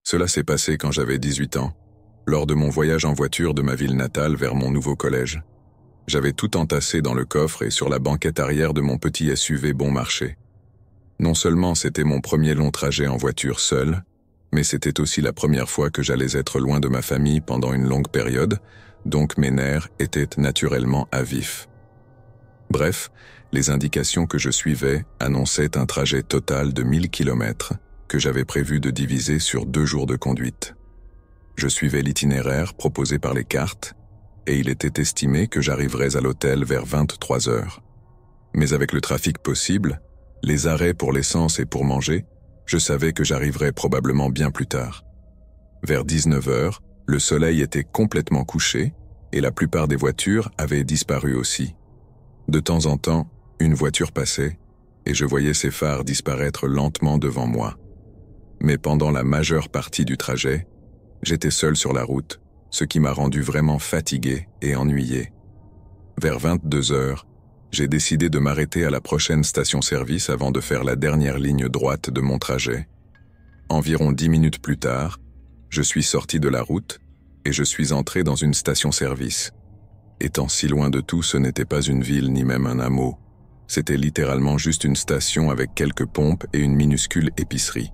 Cela s'est passé quand j'avais 18 ans, lors de mon voyage en voiture de ma ville natale vers mon nouveau collège. J'avais tout entassé dans le coffre et sur la banquette arrière de mon petit SUV bon marché. Non seulement c'était mon premier long trajet en voiture seul, mais c'était aussi la première fois que j'allais être loin de ma famille pendant une longue période, donc mes nerfs étaient naturellement à vif. Bref, les indications que je suivais annonçaient un trajet total de 1000 km que j'avais prévu de diviser sur 2 jours de conduite. Je suivais l'itinéraire proposé par les cartes et il était estimé que j'arriverais à l'hôtel vers 23 heures. Mais avec le trafic possible, les arrêts pour l'essence et pour manger, je savais que j'arriverais probablement bien plus tard. Vers 19 heures, le soleil était complètement couché et la plupart des voitures avaient disparu aussi. De temps en temps, une voiture passait et je voyais ses phares disparaître lentement devant moi. Mais pendant la majeure partie du trajet, j'étais seul sur la route, ce qui m'a rendu vraiment fatigué et ennuyé. Vers 22 heures, j'ai décidé de m'arrêter à la prochaine station-service avant de faire la dernière ligne droite de mon trajet. Environ 10 minutes plus tard, je suis sorti de la route et je suis entré dans une station-service. Étant si loin de tout, ce n'était pas une ville ni même un hameau. C'était littéralement juste une station avec quelques pompes et une minuscule épicerie.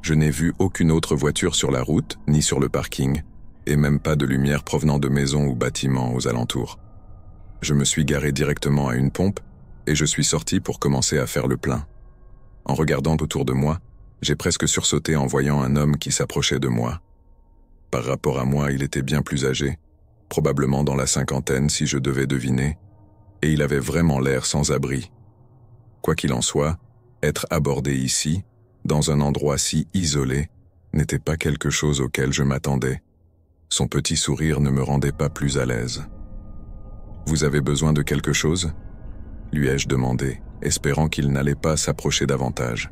Je n'ai vu aucune autre voiture sur la route, ni sur le parking, et même pas de lumière provenant de maisons ou bâtiments aux alentours. Je me suis garé directement à une pompe et je suis sorti pour commencer à faire le plein. En regardant autour de moi, j'ai presque sursauté en voyant un homme qui s'approchait de moi. Par rapport à moi, il était bien plus âgé, probablement dans la cinquantaine si je devais deviner, et il avait vraiment l'air sans abri. Quoi qu'il en soit, être abordé ici, dans un endroit si isolé, n'était pas quelque chose auquel je m'attendais. Son petit sourire ne me rendait pas plus à l'aise. « Vous avez besoin de quelque chose ?» lui ai-je demandé, espérant qu'il n'allait pas s'approcher davantage.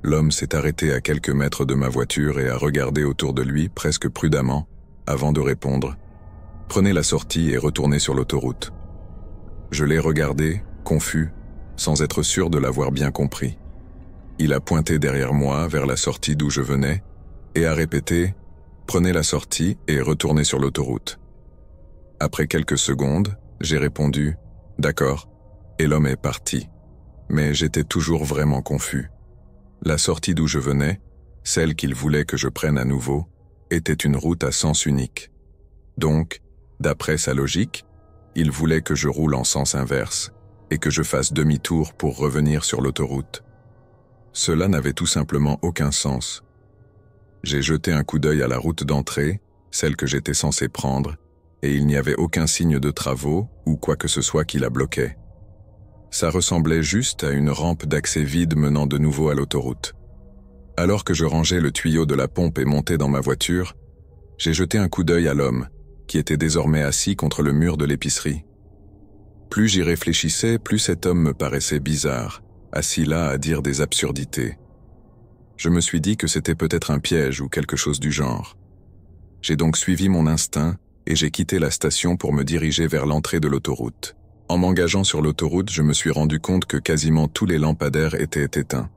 L'homme s'est arrêté à quelques mètres de ma voiture et a regardé autour de lui presque prudemment, avant de répondre « Prenez la sortie et retournez sur l'autoroute. » Je l'ai regardé, confus, sans être sûr de l'avoir bien compris. Il a pointé derrière moi vers la sortie d'où je venais et a répété « Prenez la sortie et retournez sur l'autoroute. » Après quelques secondes, j'ai répondu « D'accord » et l'homme est parti. Mais j'étais toujours vraiment confus. La sortie d'où je venais, celle qu'il voulait que je prenne à nouveau, était une route à sens unique. Donc, d'après sa logique, il voulait que je roule en sens inverse et que je fasse demi-tour pour revenir sur l'autoroute. Cela n'avait tout simplement aucun sens. J'ai jeté un coup d'œil à la route d'entrée, celle que j'étais censé prendre, et il n'y avait aucun signe de travaux ou quoi que ce soit qui la bloquait. Ça ressemblait juste à une rampe d'accès vide menant de nouveau à l'autoroute. Alors que je rangeais le tuyau de la pompe et montais dans ma voiture, j'ai jeté un coup d'œil à l'homme, qui était désormais assis contre le mur de l'épicerie. Plus j'y réfléchissais, plus cet homme me paraissait bizarre, assis là à dire des absurdités. Je me suis dit que c'était peut-être un piège ou quelque chose du genre. J'ai donc suivi mon instinct et j'ai quitté la station pour me diriger vers l'entrée de l'autoroute. En m'engageant sur l'autoroute, je me suis rendu compte que quasiment tous les lampadaires étaient éteints.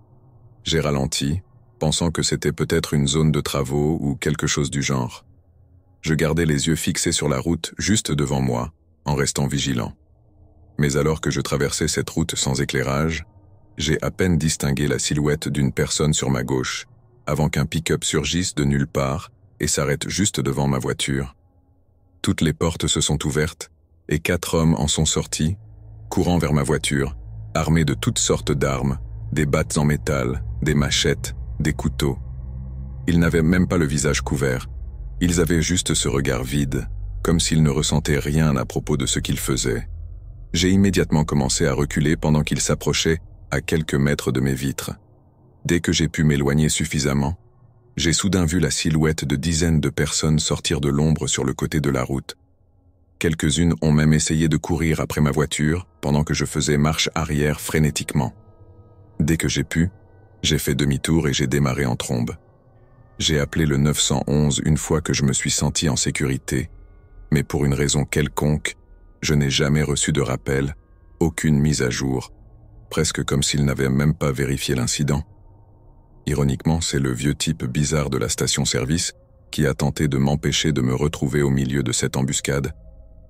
J'ai ralenti, pensant que c'était peut-être une zone de travaux ou quelque chose du genre. Je gardais les yeux fixés sur la route juste devant moi, en restant vigilant. Mais alors que je traversais cette route sans éclairage, j'ai à peine distingué la silhouette d'une personne sur ma gauche, avant qu'un pick-up surgisse de nulle part et s'arrête juste devant ma voiture. Toutes les portes se sont ouvertes et 4 hommes en sont sortis, courant vers ma voiture, armés de toutes sortes d'armes, des battes en métal, des machettes, des couteaux. Ils n'avaient même pas le visage couvert, ils avaient juste ce regard vide, comme s'ils ne ressentaient rien à propos de ce qu'ils faisaient. J'ai immédiatement commencé à reculer pendant qu'ils s'approchaient à quelques mètres de mes vitres. Dès que j'ai pu m'éloigner suffisamment, j'ai soudain vu la silhouette de dizaines de personnes sortir de l'ombre sur le côté de la route. Quelques-unes ont même essayé de courir après ma voiture pendant que je faisais marche arrière frénétiquement. Dès que j'ai pu, j'ai fait demi-tour et j'ai démarré en trombe. J'ai appelé le 911 une fois que je me suis senti en sécurité, mais pour une raison quelconque, je n'ai jamais reçu de rappel, aucune mise à jour, presque comme s'ils n'avaient même pas vérifié l'incident. Ironiquement, c'est le vieux type bizarre de la station-service qui a tenté de m'empêcher de me retrouver au milieu de cette embuscade,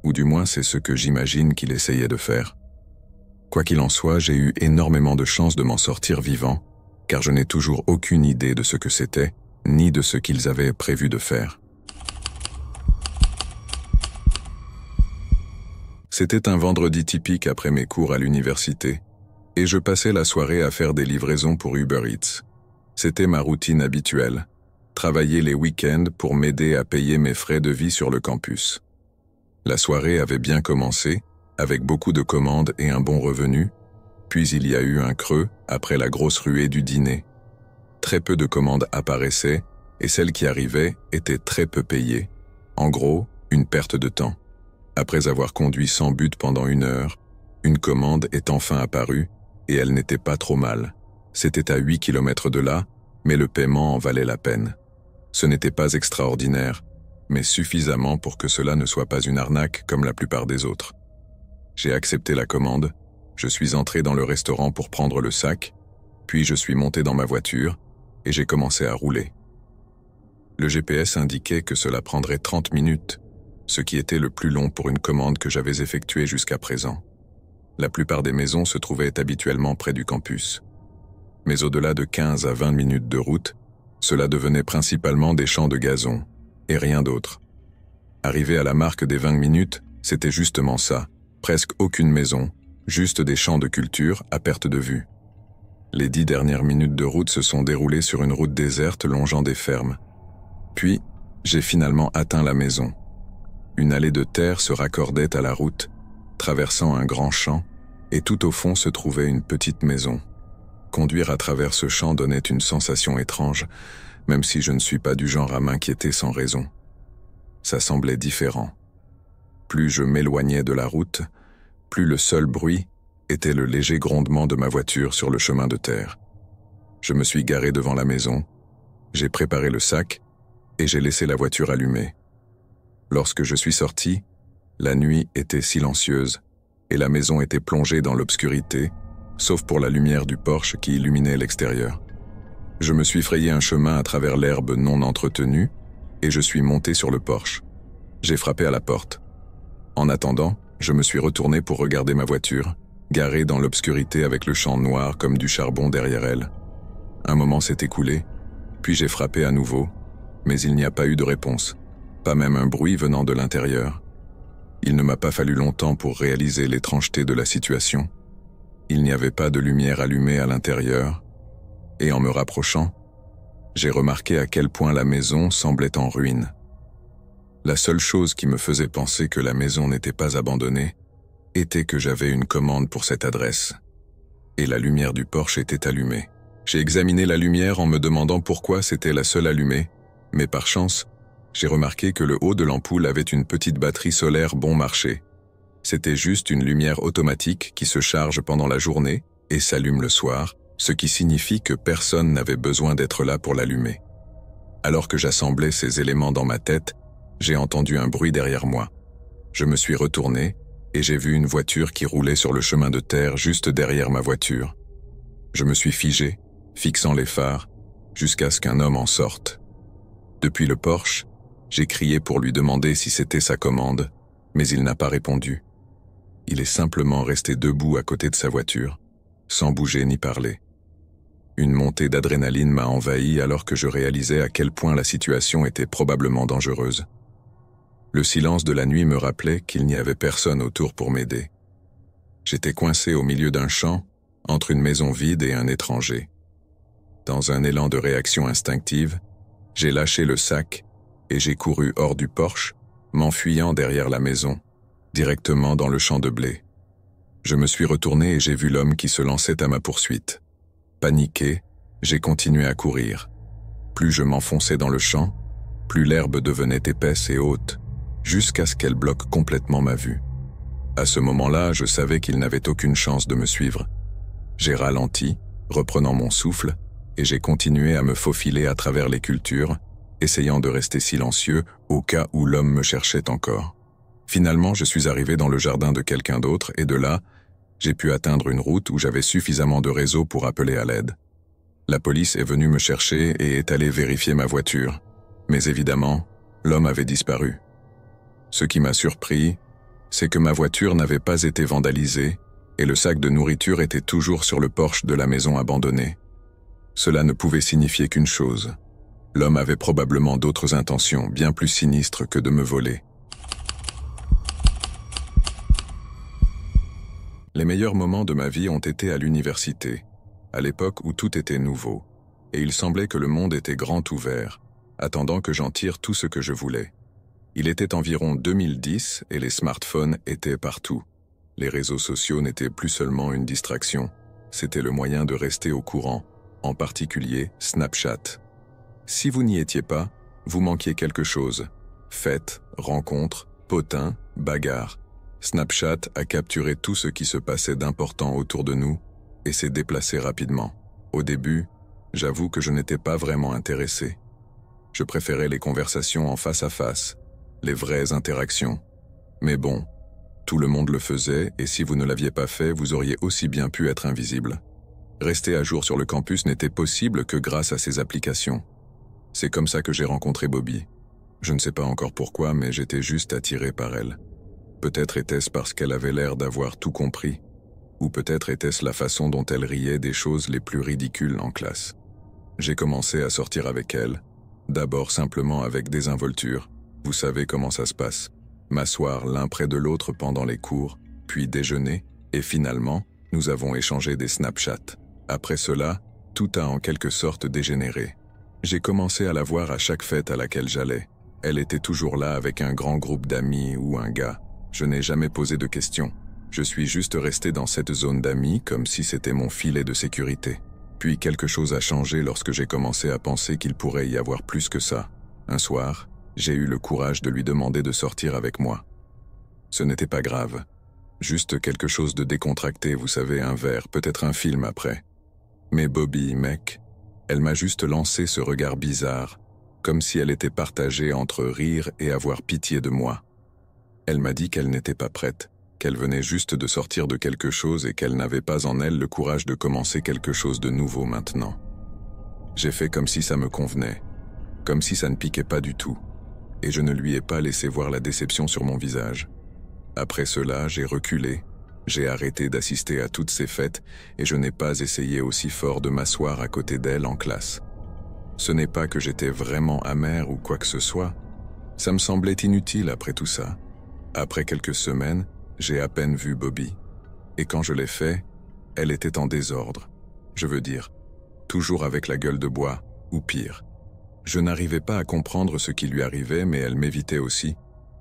ou du moins c'est ce que j'imagine qu'il essayait de faire. Quoi qu'il en soit, j'ai eu énormément de chance de m'en sortir vivant, car je n'ai toujours aucune idée de ce que c'était, ni de ce qu'ils avaient prévu de faire. C'était un vendredi typique après mes cours à l'université, et je passais la soirée à faire des livraisons pour Uber Eats. C'était ma routine habituelle, travailler les week-ends pour m'aider à payer mes frais de vie sur le campus. La soirée avait bien commencé, avec beaucoup de commandes et un bon revenu, puis il y a eu un creux après la grosse ruée du dîner. Très peu de commandes apparaissaient, et celles qui arrivaient étaient très peu payées. En gros, une perte de temps. Après avoir conduit sans but pendant 1 heure, une commande est enfin apparue, et elle n'était pas trop mal. C'était à 8 km de là, mais le paiement en valait la peine. Ce n'était pas extraordinaire, mais suffisamment pour que cela ne soit pas une arnaque comme la plupart des autres. J'ai accepté la commande, je suis entré dans le restaurant pour prendre le sac, puis je suis monté dans ma voiture, et j'ai commencé à rouler. Le GPS indiquait que cela prendrait 30 minutes, ce qui était le plus long pour une commande que j'avais effectuée jusqu'à présent. La plupart des maisons se trouvaient habituellement près du campus. Mais au-delà de 15 à 20 minutes de route, cela devenait principalement des champs de gazon, et rien d'autre. Arrivé à la marque des 20 minutes, c'était justement ça, presque aucune maison, juste des champs de culture à perte de vue. Les 10 dernières minutes de route se sont déroulées sur une route déserte longeant des fermes. Puis, j'ai finalement atteint la maison. Une allée de terre se raccordait à la route, traversant un grand champ, et tout au fond se trouvait une petite maison. Conduire à travers ce champ donnait une sensation étrange, même si je ne suis pas du genre à m'inquiéter sans raison. Ça semblait différent. Plus je m'éloignais de la route, plus le seul bruit était le léger grondement de ma voiture sur le chemin de terre. Je me suis garé devant la maison, j'ai préparé le sac, et j'ai laissé la voiture allumée. Lorsque je suis sorti, la nuit était silencieuse et la maison était plongée dans l'obscurité, sauf pour la lumière du porche qui illuminait l'extérieur. Je me suis frayé un chemin à travers l'herbe non entretenue et je suis monté sur le porche. J'ai frappé à la porte. En attendant, je me suis retourné pour regarder ma voiture, garée dans l'obscurité avec le champ noir comme du charbon derrière elle. Un moment s'est écoulé, puis j'ai frappé à nouveau, mais il n'y a pas eu de réponse. Pas même un bruit venant de l'intérieur. Il ne m'a pas fallu longtemps pour réaliser l'étrangeté de la situation. Il n'y avait pas de lumière allumée à l'intérieur, et en me rapprochant, j'ai remarqué à quel point la maison semblait en ruine. La seule chose qui me faisait penser que la maison n'était pas abandonnée était que j'avais une commande pour cette adresse, et la lumière du porche était allumée. J'ai examiné la lumière en me demandant pourquoi c'était la seule allumée, mais par chance, j'ai remarqué que le haut de l'ampoule avait une petite batterie solaire bon marché. C'était juste une lumière automatique qui se charge pendant la journée et s'allume le soir, ce qui signifie que personne n'avait besoin d'être là pour l'allumer. Alors que j'assemblais ces éléments dans ma tête, j'ai entendu un bruit derrière moi. Je me suis retourné et j'ai vu une voiture qui roulait sur le chemin de terre juste derrière ma voiture. Je me suis figé, fixant les phares, jusqu'à ce qu'un homme en sorte. Depuis le porche, j'ai crié pour lui demander si c'était sa commande, mais il n'a pas répondu. Il est simplement resté debout à côté de sa voiture, sans bouger ni parler. Une montée d'adrénaline m'a envahi alors que je réalisais à quel point la situation était probablement dangereuse. Le silence de la nuit me rappelait qu'il n'y avait personne autour pour m'aider. J'étais coincé au milieu d'un champ, entre une maison vide et un étranger. Dans un élan de réaction instinctive, j'ai lâché le sac et j'ai couru hors du porche, m'enfuyant derrière la maison, directement dans le champ de blé. Je me suis retourné et j'ai vu l'homme qui se lançait à ma poursuite. Paniqué, j'ai continué à courir. Plus je m'enfonçais dans le champ, plus l'herbe devenait épaisse et haute, jusqu'à ce qu'elle bloque complètement ma vue. À ce moment-là, je savais qu'il n'avait aucune chance de me suivre. J'ai ralenti, reprenant mon souffle, et j'ai continué à me faufiler à travers les cultures, essayant de rester silencieux au cas où l'homme me cherchait encore. Finalement, je suis arrivé dans le jardin de quelqu'un d'autre et de là, j'ai pu atteindre une route où j'avais suffisamment de réseau pour appeler à l'aide. La police est venue me chercher et est allée vérifier ma voiture. Mais évidemment, l'homme avait disparu. Ce qui m'a surpris, c'est que ma voiture n'avait pas été vandalisée et le sac de nourriture était toujours sur le porche de la maison abandonnée. Cela ne pouvait signifier qu'une chose. L'homme avait probablement d'autres intentions, bien plus sinistres que de me voler. Les meilleurs moments de ma vie ont été à l'université, à l'époque où tout était nouveau, et il semblait que le monde était grand ouvert, attendant que j'en tire tout ce que je voulais. Il était environ 2010 et les smartphones étaient partout. Les réseaux sociaux n'étaient plus seulement une distraction, c'était le moyen de rester au courant, en particulier Snapchat. Si vous n'y étiez pas, vous manquiez quelque chose. Fêtes, rencontres, potins, bagarres. Snapchat a capturé tout ce qui se passait d'important autour de nous et s'est déplacé rapidement. Au début, j'avoue que je n'étais pas vraiment intéressé. Je préférais les conversations en face à face, les vraies interactions. Mais bon, tout le monde le faisait et si vous ne l'aviez pas fait, vous auriez aussi bien pu être invisible. Rester à jour sur le campus n'était possible que grâce à ces applications. C'est comme ça que j'ai rencontré Bobby. Je ne sais pas encore pourquoi, mais j'étais juste attiré par elle. Peut-être était-ce parce qu'elle avait l'air d'avoir tout compris, ou peut-être était-ce la façon dont elle riait des choses les plus ridicules en classe. J'ai commencé à sortir avec elle, d'abord simplement avec désinvolture, vous savez comment ça se passe, m'asseoir l'un près de l'autre pendant les cours, puis déjeuner, et finalement, nous avons échangé des Snapchats. Après cela, tout a en quelque sorte dégénéré. J'ai commencé à la voir à chaque fête à laquelle j'allais. Elle était toujours là avec un grand groupe d'amis ou un gars. Je n'ai jamais posé de questions. Je suis juste resté dans cette zone d'amis comme si c'était mon filet de sécurité. Puis quelque chose a changé lorsque j'ai commencé à penser qu'il pourrait y avoir plus que ça. Un soir, j'ai eu le courage de lui demander de sortir avec moi. Ce n'était pas grave. Juste quelque chose de décontracté, vous savez, un verre, peut-être un film après. Mais Bobby, mec, elle m'a juste lancé ce regard bizarre, comme si elle était partagée entre rire et avoir pitié de moi. Elle m'a dit qu'elle n'était pas prête, qu'elle venait juste de sortir de quelque chose et qu'elle n'avait pas en elle le courage de commencer quelque chose de nouveau maintenant. J'ai fait comme si ça me convenait, comme si ça ne piquait pas du tout, et je ne lui ai pas laissé voir la déception sur mon visage. Après cela, j'ai reculé, j'ai arrêté d'assister à toutes ces fêtes et je n'ai pas essayé aussi fort de m'asseoir à côté d'elle en classe. Ce n'est pas que j'étais vraiment amer ou quoi que ce soit, ça me semblait inutile après tout ça. Après quelques semaines, j'ai à peine vu Bobby. Et quand je l'ai fait, elle était en désordre. Je veux dire, toujours avec la gueule de bois, ou pire. Je n'arrivais pas à comprendre ce qui lui arrivait, mais elle m'évitait aussi,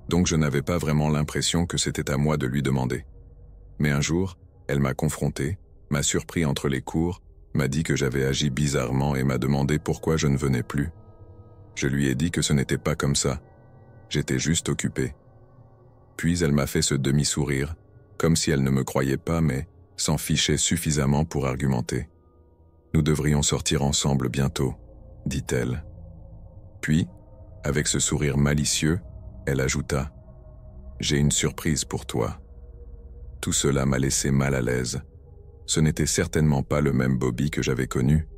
donc je n'avais pas vraiment l'impression que c'était à moi de lui demander. Mais un jour, elle m'a confronté, m'a surpris entre les cours, m'a dit que j'avais agi bizarrement et m'a demandé pourquoi je ne venais plus. Je lui ai dit que ce n'était pas comme ça. J'étais juste occupé. Puis elle m'a fait ce demi-sourire, comme si elle ne me croyait pas mais s'en fichait suffisamment pour argumenter. « Nous devrions sortir ensemble bientôt », dit-elle. Puis, avec ce sourire malicieux, elle ajouta « J'ai une surprise pour toi ». Tout cela m'a laissé mal à l'aise. Ce n'était certainement pas le même Bobby que j'avais connu,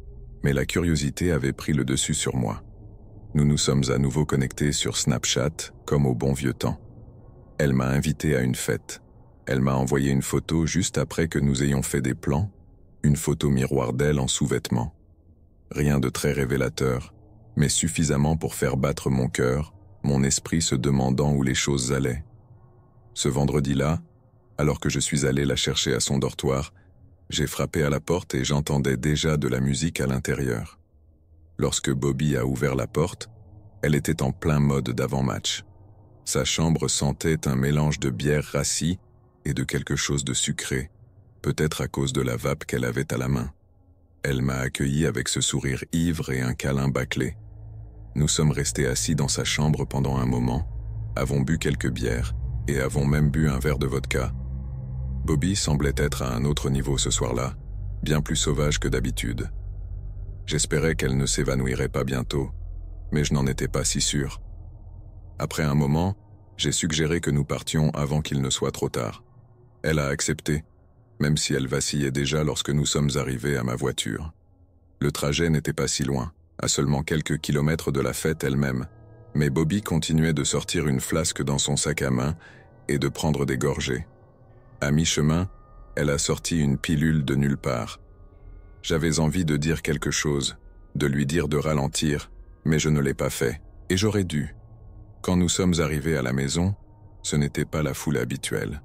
mais la curiosité avait pris le dessus sur moi. Nous nous sommes à nouveau connectés sur Snapchat, comme au bon vieux temps. Elle m'a invité à une fête. Elle m'a envoyé une photo juste après que nous ayons fait des plans, une photo miroir d'elle en sous-vêtements. Rien de très révélateur, mais suffisamment pour faire battre mon cœur, mon esprit se demandant où les choses allaient. Ce vendredi-là, alors que je suis allé la chercher à son dortoir, j'ai frappé à la porte et j'entendais déjà de la musique à l'intérieur. Lorsque Bobby a ouvert la porte, elle était en plein mode d'avant-match. Sa chambre sentait un mélange de bière rassie et de quelque chose de sucré, peut-être à cause de la vape qu'elle avait à la main. Elle m'a accueilli avec ce sourire ivre et un câlin bâclé. Nous sommes restés assis dans sa chambre pendant un moment, avons bu quelques bières et avons même bu un verre de vodka. Bobby semblait être à un autre niveau ce soir-là, bien plus sauvage que d'habitude. J'espérais qu'elle ne s'évanouirait pas bientôt, mais je n'en étais pas si sûr. Après un moment, j'ai suggéré que nous partions avant qu'il ne soit trop tard. Elle a accepté, même si elle vacillait déjà lorsque nous sommes arrivés à ma voiture. Le trajet n'était pas si loin, à seulement quelques kilomètres de la fête elle-même, mais Bobby continuait de sortir une flasque dans son sac à main et de prendre des gorgées. À mi-chemin, elle a sorti une pilule de nulle part. J'avais envie de dire quelque chose, de lui dire de ralentir, mais je ne l'ai pas fait, et j'aurais dû. Quand nous sommes arrivés à la maison, ce n'était pas la foule habituelle.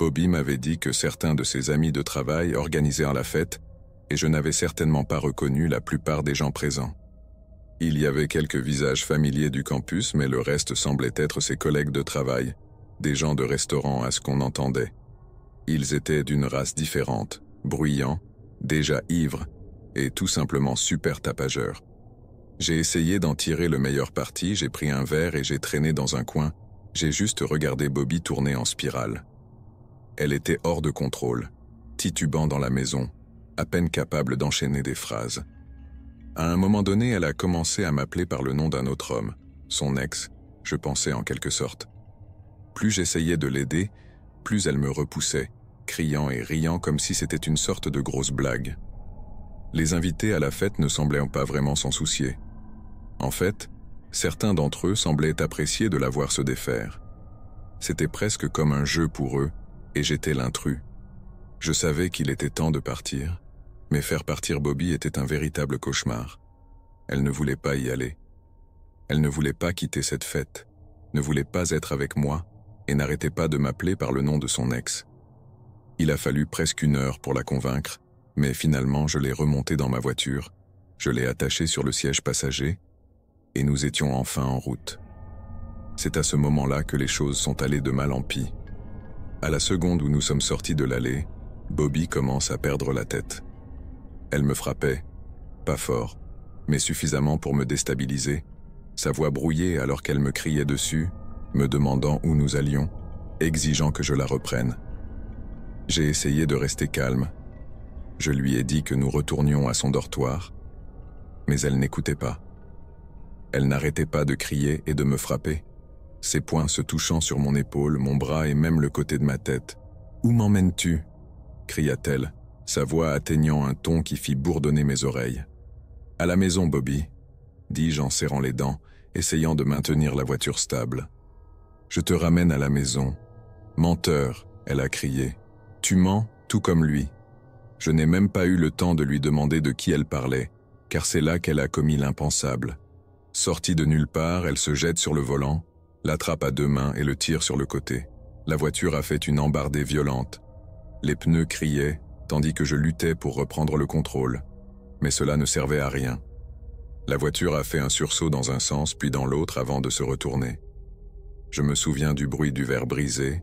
Bobby m'avait dit que certains de ses amis de travail organisaient la fête, et je n'avais certainement pas reconnu la plupart des gens présents. Il y avait quelques visages familiers du campus, mais le reste semblait être ses collègues de travail, des gens de restaurant à ce qu'on entendait. Ils étaient d'une race différente, bruyants, déjà ivres, et tout simplement super tapageurs. J'ai essayé d'en tirer le meilleur parti, j'ai pris un verre et j'ai traîné dans un coin, j'ai juste regardé Bobby tourner en spirale. Elle était hors de contrôle, titubant dans la maison, à peine capable d'enchaîner des phrases. À un moment donné, elle a commencé à m'appeler par le nom d'un autre homme, son ex, je pensais en quelque sorte. Plus j'essayais de l'aider, plus elle me repoussait, criant et riant comme si c'était une sorte de grosse blague. Les invités à la fête ne semblaient pas vraiment s'en soucier. En fait, certains d'entre eux semblaient apprécier de la voir se défaire. C'était presque comme un jeu pour eux, et j'étais l'intrus. Je savais qu'il était temps de partir, mais faire partir Bobby était un véritable cauchemar. Elle ne voulait pas y aller. Elle ne voulait pas quitter cette fête, ne voulait pas être avec moi, et n'arrêtait pas de m'appeler par le nom de son ex. Il a fallu presque 1 heure pour la convaincre, mais finalement je l'ai remontée dans ma voiture, je l'ai attachée sur le siège passager, et nous étions enfin en route. C'est à ce moment-là que les choses sont allées de mal en pis. À la seconde où nous sommes sortis de l'allée, Bobby commence à perdre la tête. Elle me frappait, pas fort, mais suffisamment pour me déstabiliser, sa voix brouillée alors qu'elle me criait dessus, me demandant où nous allions, exigeant que je la reprenne. J'ai essayé de rester calme. Je lui ai dit que nous retournions à son dortoir, mais elle n'écoutait pas. Elle n'arrêtait pas de crier et de me frapper, ses poings se touchant sur mon épaule, mon bras et même le côté de ma tête. « Où m'emmènes-tu » cria-t-elle, sa voix atteignant un ton qui fit bourdonner mes oreilles. « À la maison, Bobby » dis-je en serrant les dents, essayant de maintenir la voiture stable. « Je te ramène à la maison. »« Menteur » elle a crié. « Tu mens, tout comme lui. » Je n'ai même pas eu le temps de lui demander de qui elle parlait, car c'est là qu'elle a commis l'impensable. Sortie de nulle part, elle se jette sur le volant, l'attrape à 2 mains et le tire sur le côté. La voiture a fait une embardée violente. Les pneus criaient, tandis que je luttais pour reprendre le contrôle. Mais cela ne servait à rien. La voiture a fait un sursaut dans un sens puis dans l'autre avant de se retourner. Je me souviens du bruit du verre brisé,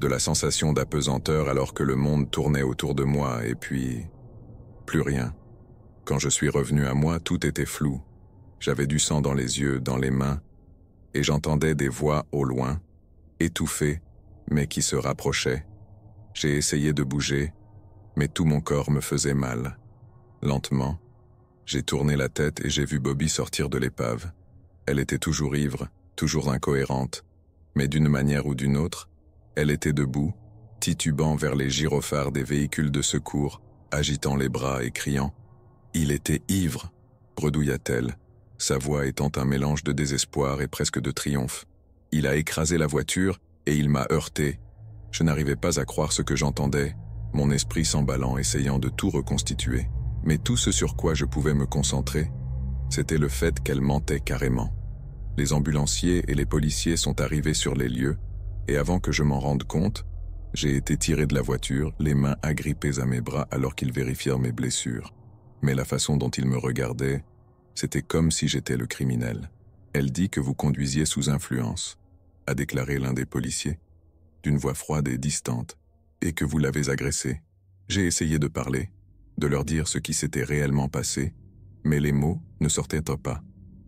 de la sensation d'apesanteur alors que le monde tournait autour de moi et puis... plus rien. Quand je suis revenu à moi, tout était flou. J'avais du sang dans les yeux, dans les mains, et j'entendais des voix au loin, étouffées, mais qui se rapprochaient. J'ai essayé de bouger, mais tout mon corps me faisait mal. Lentement, j'ai tourné la tête et j'ai vu Bobby sortir de l'épave. Elle était toujours ivre, toujours incohérente, mais d'une manière ou d'une autre, elle était debout, titubant vers les gyrophares des véhicules de secours, agitant les bras et criant « Il était ivre !» bredouilla-t-elle, sa voix étant un mélange de désespoir et presque de triomphe. Il a écrasé la voiture et il m'a heurté. Je n'arrivais pas à croire ce que j'entendais, mon esprit s'emballant, essayant de tout reconstituer. Mais tout ce sur quoi je pouvais me concentrer, c'était le fait qu'elle mentait carrément. Les ambulanciers et les policiers sont arrivés sur les lieux, et avant que je m'en rende compte, j'ai été tiré de la voiture, les mains agrippées à mes bras alors qu'ils vérifièrent mes blessures. Mais la façon dont ils me regardaient, c'était comme si j'étais le criminel. « Elle dit que vous conduisiez sous influence », a déclaré l'un des policiers, d'une voix froide et distante, et que vous l'avez agressée. J'ai essayé de parler, de leur dire ce qui s'était réellement passé, mais les mots ne sortaient pas.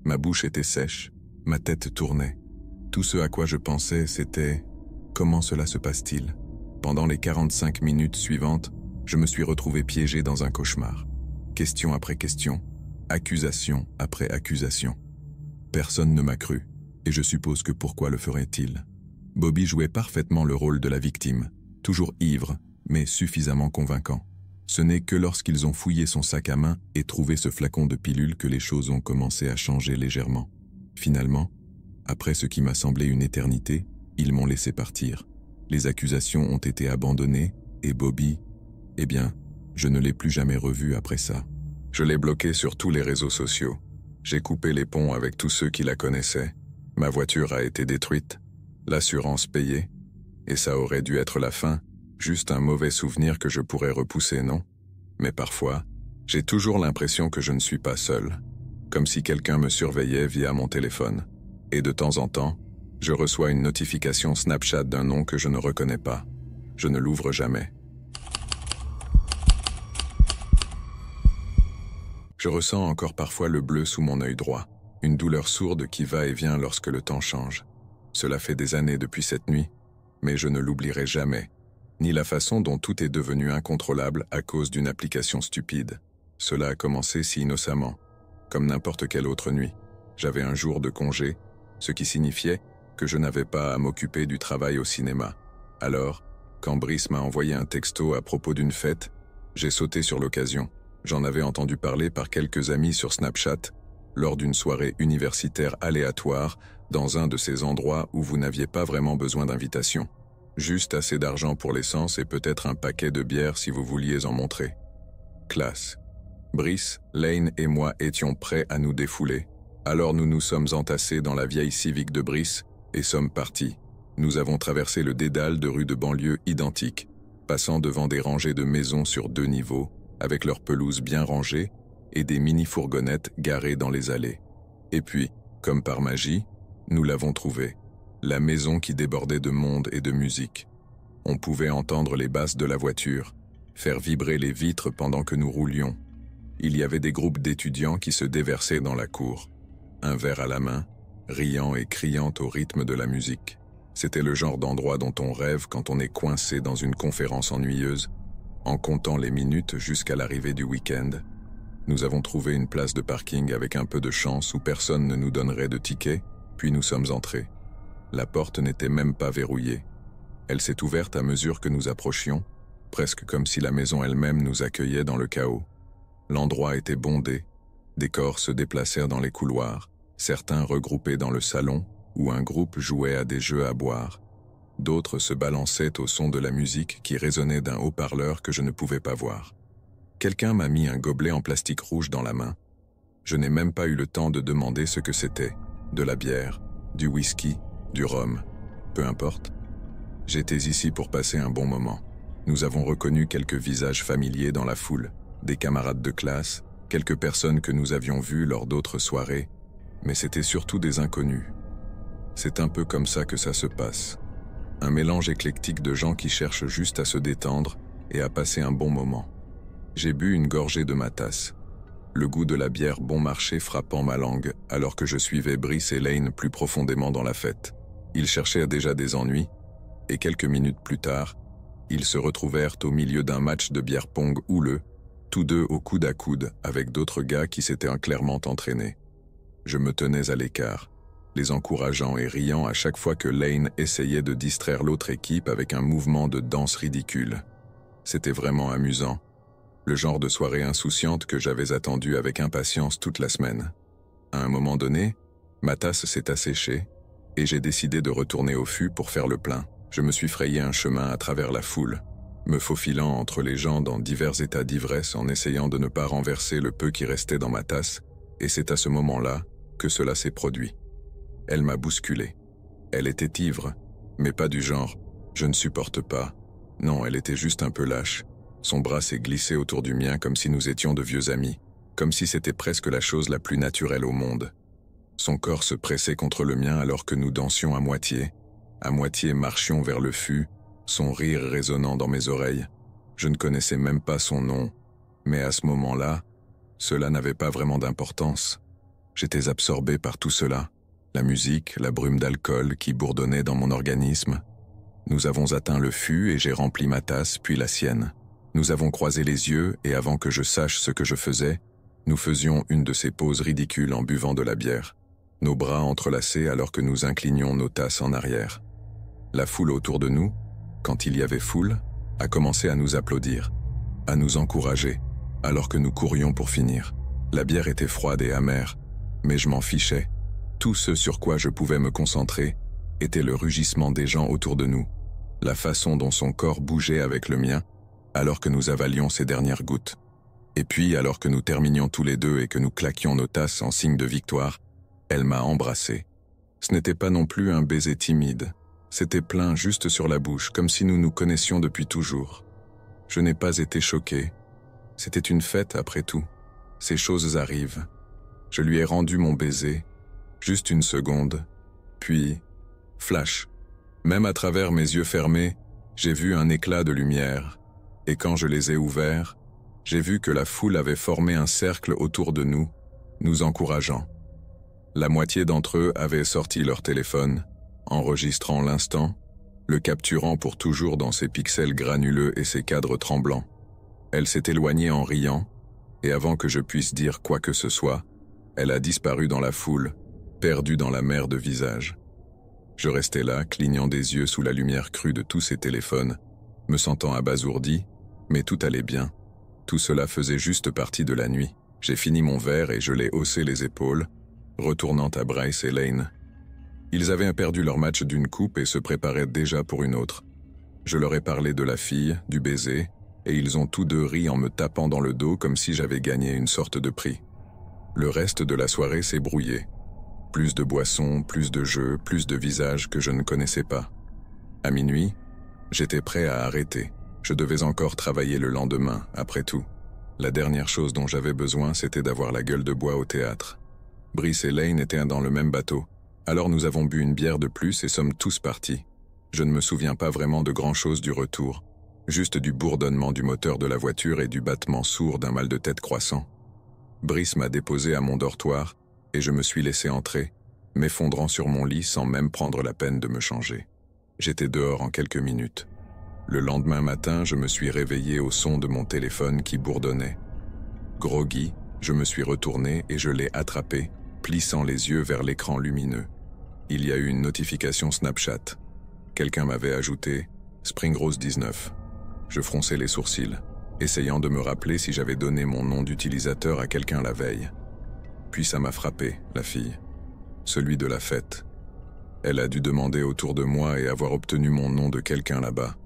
Ma bouche était sèche, ma tête tournait. Tout ce à quoi je pensais, c'était « Comment cela se passe-t-il » Pendant les 45 minutes suivantes, je me suis retrouvé piégé dans un cauchemar. Question après question, accusation après accusation. Personne ne m'a cru, et je suppose que pourquoi le ferait-il? Bobby jouait parfaitement le rôle de la victime, toujours ivre, mais suffisamment convaincant. Ce n'est que lorsqu'ils ont fouillé son sac à main et trouvé ce flacon de pilule que les choses ont commencé à changer légèrement. Finalement, après ce qui m'a semblé une éternité, ils m'ont laissé partir. Les accusations ont été abandonnées et Bobby, eh bien, je ne l'ai plus jamais revu après ça. Je l'ai bloqué sur tous les réseaux sociaux. J'ai coupé les ponts avec tous ceux qui la connaissaient. Ma voiture a été détruite, l'assurance payée, et ça aurait dû être la fin, juste un mauvais souvenir que je pourrais repousser, non? Mais parfois, j'ai toujours l'impression que je ne suis pas seul, comme si quelqu'un me surveillait via mon téléphone. Et de temps en temps, je reçois une notification Snapchat d'un nom que je ne reconnais pas. Je ne l'ouvre jamais. Je ressens encore parfois le bleu sous mon œil droit, une douleur sourde qui va et vient lorsque le temps change. Cela fait des années depuis cette nuit, mais je ne l'oublierai jamais, ni la façon dont tout est devenu incontrôlable à cause d'une application stupide. Cela a commencé si innocemment, comme n'importe quelle autre nuit. J'avais un jour de congé, ce qui signifiait que je n'avais pas à m'occuper du travail au cinéma. Alors, quand Brice m'a envoyé un texto à propos d'une fête, j'ai sauté sur l'occasion. J'en avais entendu parler par quelques amis sur Snapchat, lors d'une soirée universitaire aléatoire, dans un de ces endroits où vous n'aviez pas vraiment besoin d'invitation. Juste assez d'argent pour l'essence et peut-être un paquet de bières si vous vouliez en montrer. Classe. Brice, Lane et moi étions prêts à nous défouler. Alors nous nous sommes entassés dans la vieille Civic de Brice et sommes partis. Nous avons traversé le dédale de rues de banlieue identiques, passant devant des rangées de maisons sur 2 niveaux, avec leurs pelouses bien rangées et des mini-fourgonnettes garées dans les allées. Et puis, comme par magie, nous l'avons trouvée, la maison qui débordait de monde et de musique. On pouvait entendre les basses de la voiture, faire vibrer les vitres pendant que nous roulions. Il y avait des groupes d'étudiants qui se déversaient dans la cour, un verre à la main, riant et criant au rythme de la musique. C'était le genre d'endroit dont on rêve quand on est coincé dans une conférence ennuyeuse, en comptant les minutes jusqu'à l'arrivée du week-end. Nous avons trouvé une place de parking avec un peu de chance où personne ne nous donnerait de ticket, puis nous sommes entrés. La porte n'était même pas verrouillée. Elle s'est ouverte à mesure que nous approchions, presque comme si la maison elle-même nous accueillait dans le chaos. L'endroit était bondé, des corps se déplacèrent dans les couloirs, certains regroupés dans le salon, où un groupe jouait à des jeux à boire. D'autres se balançaient au son de la musique qui résonnait d'un haut-parleur que je ne pouvais pas voir. Quelqu'un m'a mis un gobelet en plastique rouge dans la main. Je n'ai même pas eu le temps de demander ce que c'était. De la bière, du whisky, du rhum, peu importe. J'étais ici pour passer un bon moment. Nous avons reconnu quelques visages familiers dans la foule, des camarades de classe, quelques personnes que nous avions vues lors d'autres soirées, mais c'était surtout des inconnus. C'est un peu comme ça que ça se passe. Un mélange éclectique de gens qui cherchent juste à se détendre et à passer un bon moment. J'ai bu une gorgée de ma tasse, le goût de la bière bon marché frappant ma langue alors que je suivais Brice et Lane plus profondément dans la fête. Ils cherchaient déjà des ennuis, et quelques minutes plus tard, ils se retrouvèrent au milieu d'un match de bière-pong houleux, tous deux au coude à coude avec d'autres gars qui s'étaient clairement entraînés. Je me tenais à l'écart, les encourageant et riant à chaque fois que Lane essayait de distraire l'autre équipe avec un mouvement de danse ridicule. C'était vraiment amusant, le genre de soirée insouciante que j'avais attendue avec impatience toute la semaine. À un moment donné, ma tasse s'est asséchée et j'ai décidé de retourner au fût pour faire le plein. Je me suis frayé un chemin à travers la foule, me faufilant entre les gens dans divers états d'ivresse en essayant de ne pas renverser le peu qui restait dans ma tasse, et c'est à ce moment-là que cela s'est produit. Elle m'a bousculé. Elle était ivre, mais pas du genre « je ne supporte pas ». Non, elle était juste un peu lâche. Son bras s'est glissé autour du mien comme si nous étions de vieux amis, comme si c'était presque la chose la plus naturelle au monde. Son corps se pressait contre le mien alors que nous dansions à moitié marchions vers le fût, son rire résonnant dans mes oreilles. Je ne connaissais même pas son nom, mais à ce moment-là, cela n'avait pas vraiment d'importance. J'étais absorbé par tout cela, la musique, la brume d'alcool qui bourdonnait dans mon organisme. Nous avons atteint le fût et j'ai rempli ma tasse puis la sienne. Nous avons croisé les yeux et avant que je sache ce que je faisais, nous faisions une de ces pauses ridicules en buvant de la bière, nos bras entrelacés alors que nous inclinions nos tasses en arrière. La foule autour de nous, quand il y avait foule, a commencé à nous applaudir. à nous encourager, alors que nous courions pour finir. La bière était froide et amère, mais je m'en fichais. Tout ce sur quoi je pouvais me concentrer était le rugissement des gens autour de nous, la façon dont son corps bougeait avec le mien, alors que nous avalions ces dernières gouttes. Et puis, alors que nous terminions tous les deux et que nous claquions nos tasses en signe de victoire, elle m'a embrassé. Ce n'était pas non plus un baiser timide, c'était plein juste sur la bouche, comme si nous nous connaissions depuis toujours. Je n'ai pas été choqué. C'était une fête après tout. Ces choses arrivent. Je lui ai rendu mon baiser, juste une seconde, puis, flash. Même à travers mes yeux fermés, j'ai vu un éclat de lumière, et quand je les ai ouverts, j'ai vu que la foule avait formé un cercle autour de nous, nous encourageant. La moitié d'entre eux avaient sorti leur téléphone, enregistrant l'instant, le capturant pour toujours dans ses pixels granuleux et ses cadres tremblants. Elle s'est éloignée en riant, et avant que je puisse dire quoi que ce soit, elle a disparu dans la foule, perdue dans la mer de visages. Je restais là, clignant des yeux sous la lumière crue de tous ces téléphones, me sentant abasourdi, mais tout allait bien. Tout cela faisait juste partie de la nuit. J'ai fini mon verre et je l'ai haussé les épaules, retournant à Bryce et Lane. Ils avaient perdu leur match d'une coupe et se préparaient déjà pour une autre. Je leur ai parlé de la fille, du baiser, et ils ont tous deux ri en me tapant dans le dos comme si j'avais gagné une sorte de prix. Le reste de la soirée s'est brouillé. Plus de boissons, plus de jeux, plus de visages que je ne connaissais pas. À minuit, j'étais prêt à arrêter. Je devais encore travailler le lendemain, après tout. La dernière chose dont j'avais besoin, c'était d'avoir la gueule de bois au théâtre. Brice et Lane étaient dans le même bateau. Alors nous avons bu une bière de plus et sommes tous partis. Je ne me souviens pas vraiment de grand-chose du retour, juste du bourdonnement du moteur de la voiture et du battement sourd d'un mal de tête croissant. Brice m'a déposé à mon dortoir et je me suis laissé entrer, m'effondrant sur mon lit sans même prendre la peine de me changer. J'étais dehors en quelques minutes. Le lendemain matin, je me suis réveillé au son de mon téléphone qui bourdonnait. Groggy, je me suis retourné et je l'ai attrapé, plissant les yeux vers l'écran lumineux. Il y a eu une notification Snapchat. Quelqu'un m'avait ajouté « Spring Rose 19 ». Je fronçai les sourcils, essayant de me rappeler si j'avais donné mon nom d'utilisateur à quelqu'un la veille. Puis ça m'a frappé, la fille. Celui de la fête. Elle a dû demander autour de moi et avoir obtenu mon nom de quelqu'un là-bas.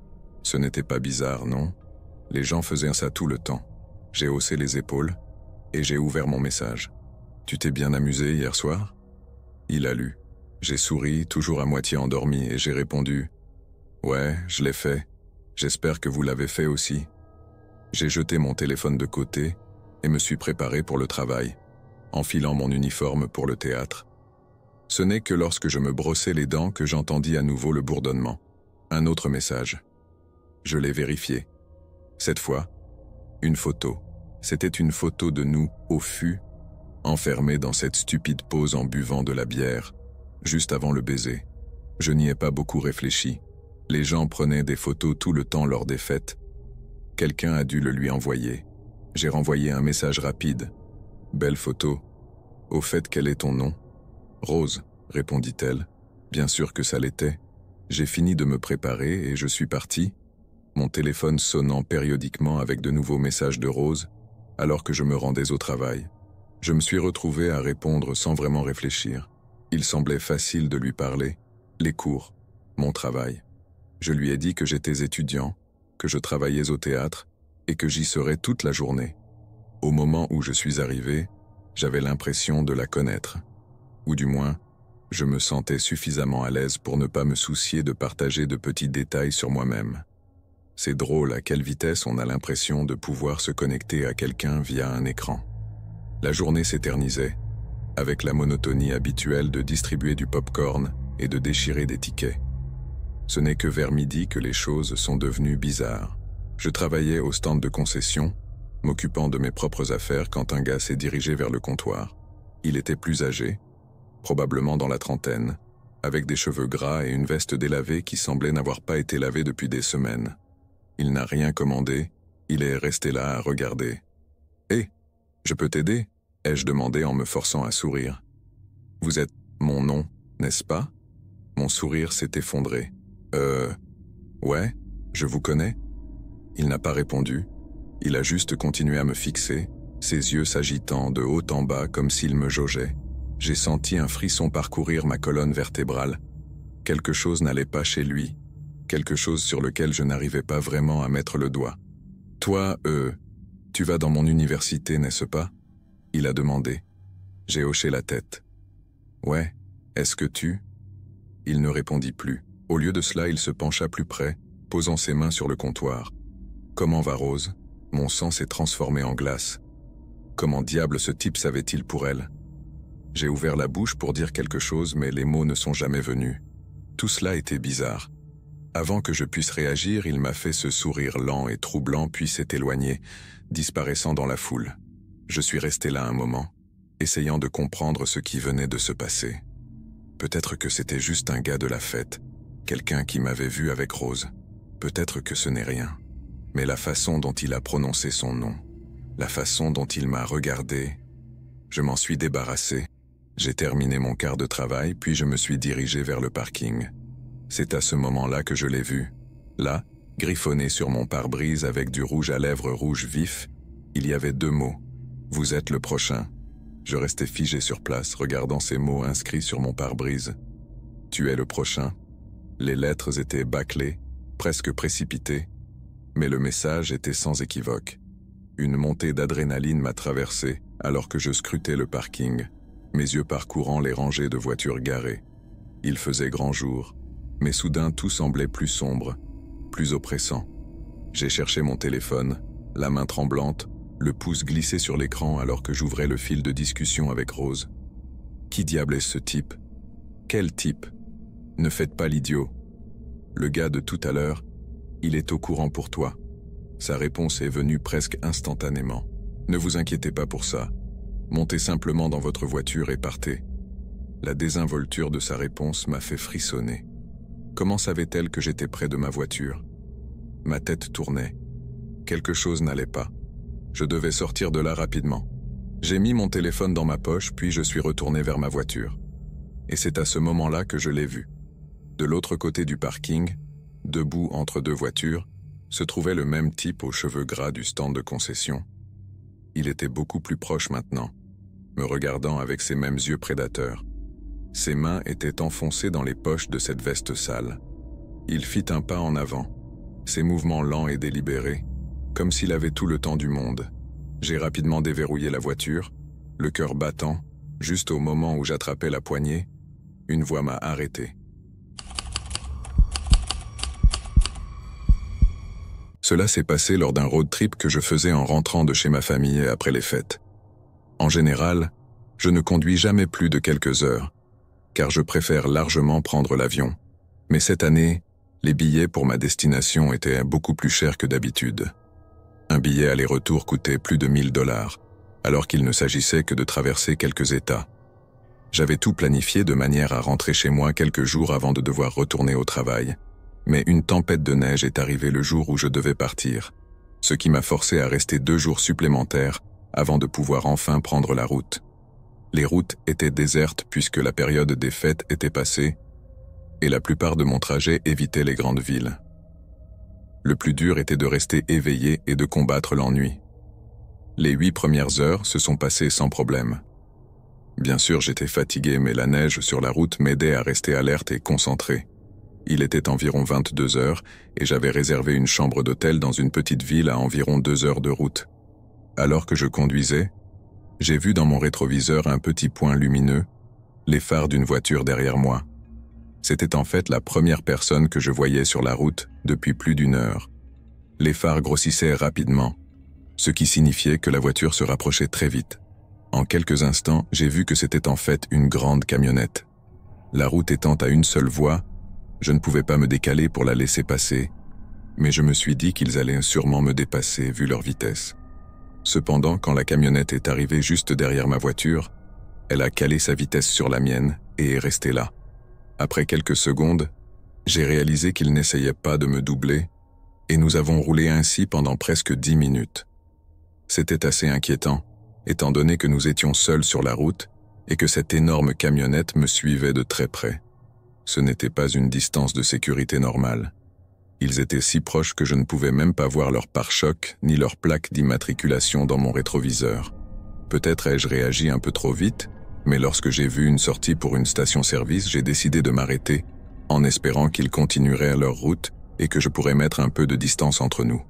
Ce n'était pas bizarre, non? Les gens faisaient ça tout le temps. J'ai haussé les épaules et j'ai ouvert mon message. « Tu t'es bien amusé hier soir ?» Il a lu. J'ai souri, toujours à moitié endormi, et j'ai répondu « Ouais, je l'ai fait. J'espère que vous l'avez fait aussi. » J'ai jeté mon téléphone de côté et me suis préparé pour le travail, enfilant mon uniforme pour le théâtre. Ce n'est que lorsque je me brossais les dents que j'entendis à nouveau le bourdonnement. Un autre message. Je l'ai vérifié. Cette fois, une photo. C'était une photo de nous, au fût, enfermés dans cette stupide pose en buvant de la bière, juste avant le baiser. Je n'y ai pas beaucoup réfléchi. Les gens prenaient des photos tout le temps lors des fêtes. Quelqu'un a dû le lui envoyer. J'ai renvoyé un message rapide. « Belle photo. Au fait, quel est ton nom ?»« Rose, » répondit-elle. Bien sûr que ça l'était. J'ai fini de me préparer et je suis parti, mon téléphone sonnant périodiquement avec de nouveaux messages de Rose, alors que je me rendais au travail. Je me suis retrouvé à répondre sans vraiment réfléchir. Il semblait facile de lui parler. Les cours, mon travail. Je lui ai dit que j'étais étudiant, que je travaillais au théâtre et que j'y serais toute la journée. Au moment où je suis arrivé, j'avais l'impression de la connaître. Ou du moins, je me sentais suffisamment à l'aise pour ne pas me soucier de partager de petits détails sur moi-même. C'est drôle à quelle vitesse on a l'impression de pouvoir se connecter à quelqu'un via un écran. La journée s'éternisait, avec la monotonie habituelle de distribuer du pop-corn et de déchirer des tickets. Ce n'est que vers midi que les choses sont devenues bizarres. Je travaillais au stand de concession, m'occupant de mes propres affaires quand un gars s'est dirigé vers le comptoir. Il était plus âgé, probablement dans la trentaine, avec des cheveux gras et une veste délavée qui semblait n'avoir pas été lavée depuis des semaines. Il n'a rien commandé, il est resté là à regarder. « Hé, je peux t'aider ?» ai-je demandé en me forçant à sourire. « Vous êtes mon nom, n'est-ce pas ?» Mon sourire s'est effondré. Ouais, je vous connais ?» Il n'a pas répondu. Il a juste continué à me fixer, ses yeux s'agitant de haut en bas comme s'il me jaugeait. J'ai senti un frisson parcourir ma colonne vertébrale. Quelque chose n'allait pas chez lui, quelque chose sur lequel je n'arrivais pas vraiment à mettre le doigt. « Toi, tu vas dans mon université, n'est-ce pas ?» il a demandé. J'ai hoché la tête. « Ouais, est-ce que tu ?» Il ne répondit plus. Au lieu de cela, il se pencha plus près, posant ses mains sur le comptoir. « Comment va Rose ?» Mon sang s'est transformé en glace. Comment diable ce type savait-il pour elle? J'ai ouvert la bouche pour dire quelque chose, mais les mots ne sont jamais venus. Tout cela était bizarre. Avant que je puisse réagir, il m'a fait ce sourire lent et troublant, puis s'est éloigné, disparaissant dans la foule. Je suis resté là un moment, essayant de comprendre ce qui venait de se passer. Peut-être que c'était juste un gars de la fête, quelqu'un qui m'avait vu avec Rose. Peut-être que ce n'est rien. Mais la façon dont il a prononcé son nom, la façon dont il m'a regardé, je m'en suis débarrassé. J'ai terminé mon quart de travail, puis je me suis dirigé vers le parking. C'est à ce moment-là que je l'ai vu. Là, griffonné sur mon pare-brise avec du rouge à lèvres rouge vif, il y avait 2 mots. « Vous êtes le prochain ». Je restais figé sur place, regardant ces mots inscrits sur mon pare-brise. « Tu es le prochain ». Les lettres étaient bâclées, presque précipitées, mais le message était sans équivoque. Une montée d'adrénaline m'a traversé alors que je scrutais le parking, mes yeux parcourant les rangées de voitures garées. Il faisait grand jour, mais soudain tout semblait plus sombre, plus oppressant. J'ai cherché mon téléphone, la main tremblante, le pouce glissé sur l'écran alors que j'ouvrais le fil de discussion avec Rose. Qui diable est ce type? Quel type? Ne faites pas l'idiot. Le gars de tout à l'heure, il est au courant pour toi. Sa réponse est venue presque instantanément. Ne vous inquiétez pas pour ça. Montez simplement dans votre voiture et partez. La désinvolture de sa réponse m'a fait frissonner. Comment savait-elle que j'étais près de ma voiture? Ma tête tournait. Quelque chose n'allait pas. Je devais sortir de là rapidement. J'ai mis mon téléphone dans ma poche, puis je suis retourné vers ma voiture. Et c'est à ce moment-là que je l'ai vu. De l'autre côté du parking, debout entre 2 voitures, se trouvait le même type aux cheveux gras du stand de concession. Il était beaucoup plus proche maintenant, me regardant avec ses mêmes yeux prédateurs. Ses mains étaient enfoncées dans les poches de cette veste sale. Il fit un pas en avant, ses mouvements lents et délibérés, comme s'il avait tout le temps du monde. J'ai rapidement déverrouillé la voiture, le cœur battant, juste au moment où j'attrapais la poignée, une voix m'a arrêté. Cela s'est passé lors d'un road trip que je faisais en rentrant de chez ma famille après les fêtes. En général, je ne conduis jamais plus de quelques heures, car je préfère largement prendre l'avion. Mais cette année, les billets pour ma destination étaient beaucoup plus chers que d'habitude. Un billet aller-retour coûtait plus de 1000 $, alors qu'il ne s'agissait que de traverser quelques États. J'avais tout planifié de manière à rentrer chez moi quelques jours avant de devoir retourner au travail. Mais une tempête de neige est arrivée le jour où je devais partir, ce qui m'a forcé à rester 2 jours supplémentaires avant de pouvoir enfin prendre la route. Les routes étaient désertes puisque la période des fêtes était passée, et la plupart de mon trajet évitait les grandes villes. Le plus dur était de rester éveillé et de combattre l'ennui. Les 8 premières heures se sont passées sans problème. Bien sûr, j'étais fatigué, mais la neige sur la route m'aidait à rester alerte et concentré. Il était environ 22 heures et j'avais réservé une chambre d'hôtel dans une petite ville à environ 2 heures de route. Alors que je conduisais, j'ai vu dans mon rétroviseur un petit point lumineux, les phares d'une voiture derrière moi. C'était en fait la première personne que je voyais sur la route depuis plus d'1 heure. Les phares grossissaient rapidement, ce qui signifiait que la voiture se rapprochait très vite. En quelques instants, j'ai vu que c'était en fait une grande camionnette. La route étant à une seule voie, je ne pouvais pas me décaler pour la laisser passer, mais je me suis dit qu'ils allaient sûrement me dépasser vu leur vitesse. Cependant, quand la camionnette est arrivée juste derrière ma voiture, elle a calé sa vitesse sur la mienne et est restée là. Après quelques secondes, j'ai réalisé qu'ils n'essayaient pas de me doubler, et nous avons roulé ainsi pendant presque 10 minutes. C'était assez inquiétant, étant donné que nous étions seuls sur la route et que cette énorme camionnette me suivait de très près. Ce n'était pas une distance de sécurité normale. Ils étaient si proches que je ne pouvais même pas voir leur pare-choc ni leur plaque d'immatriculation dans mon rétroviseur. Peut-être ai-je réagi un peu trop vite, mais lorsque j'ai vu une sortie pour une station-service, j'ai décidé de m'arrêter, en espérant qu'ils continueraient leur route et que je pourrais mettre un peu de distance entre nous.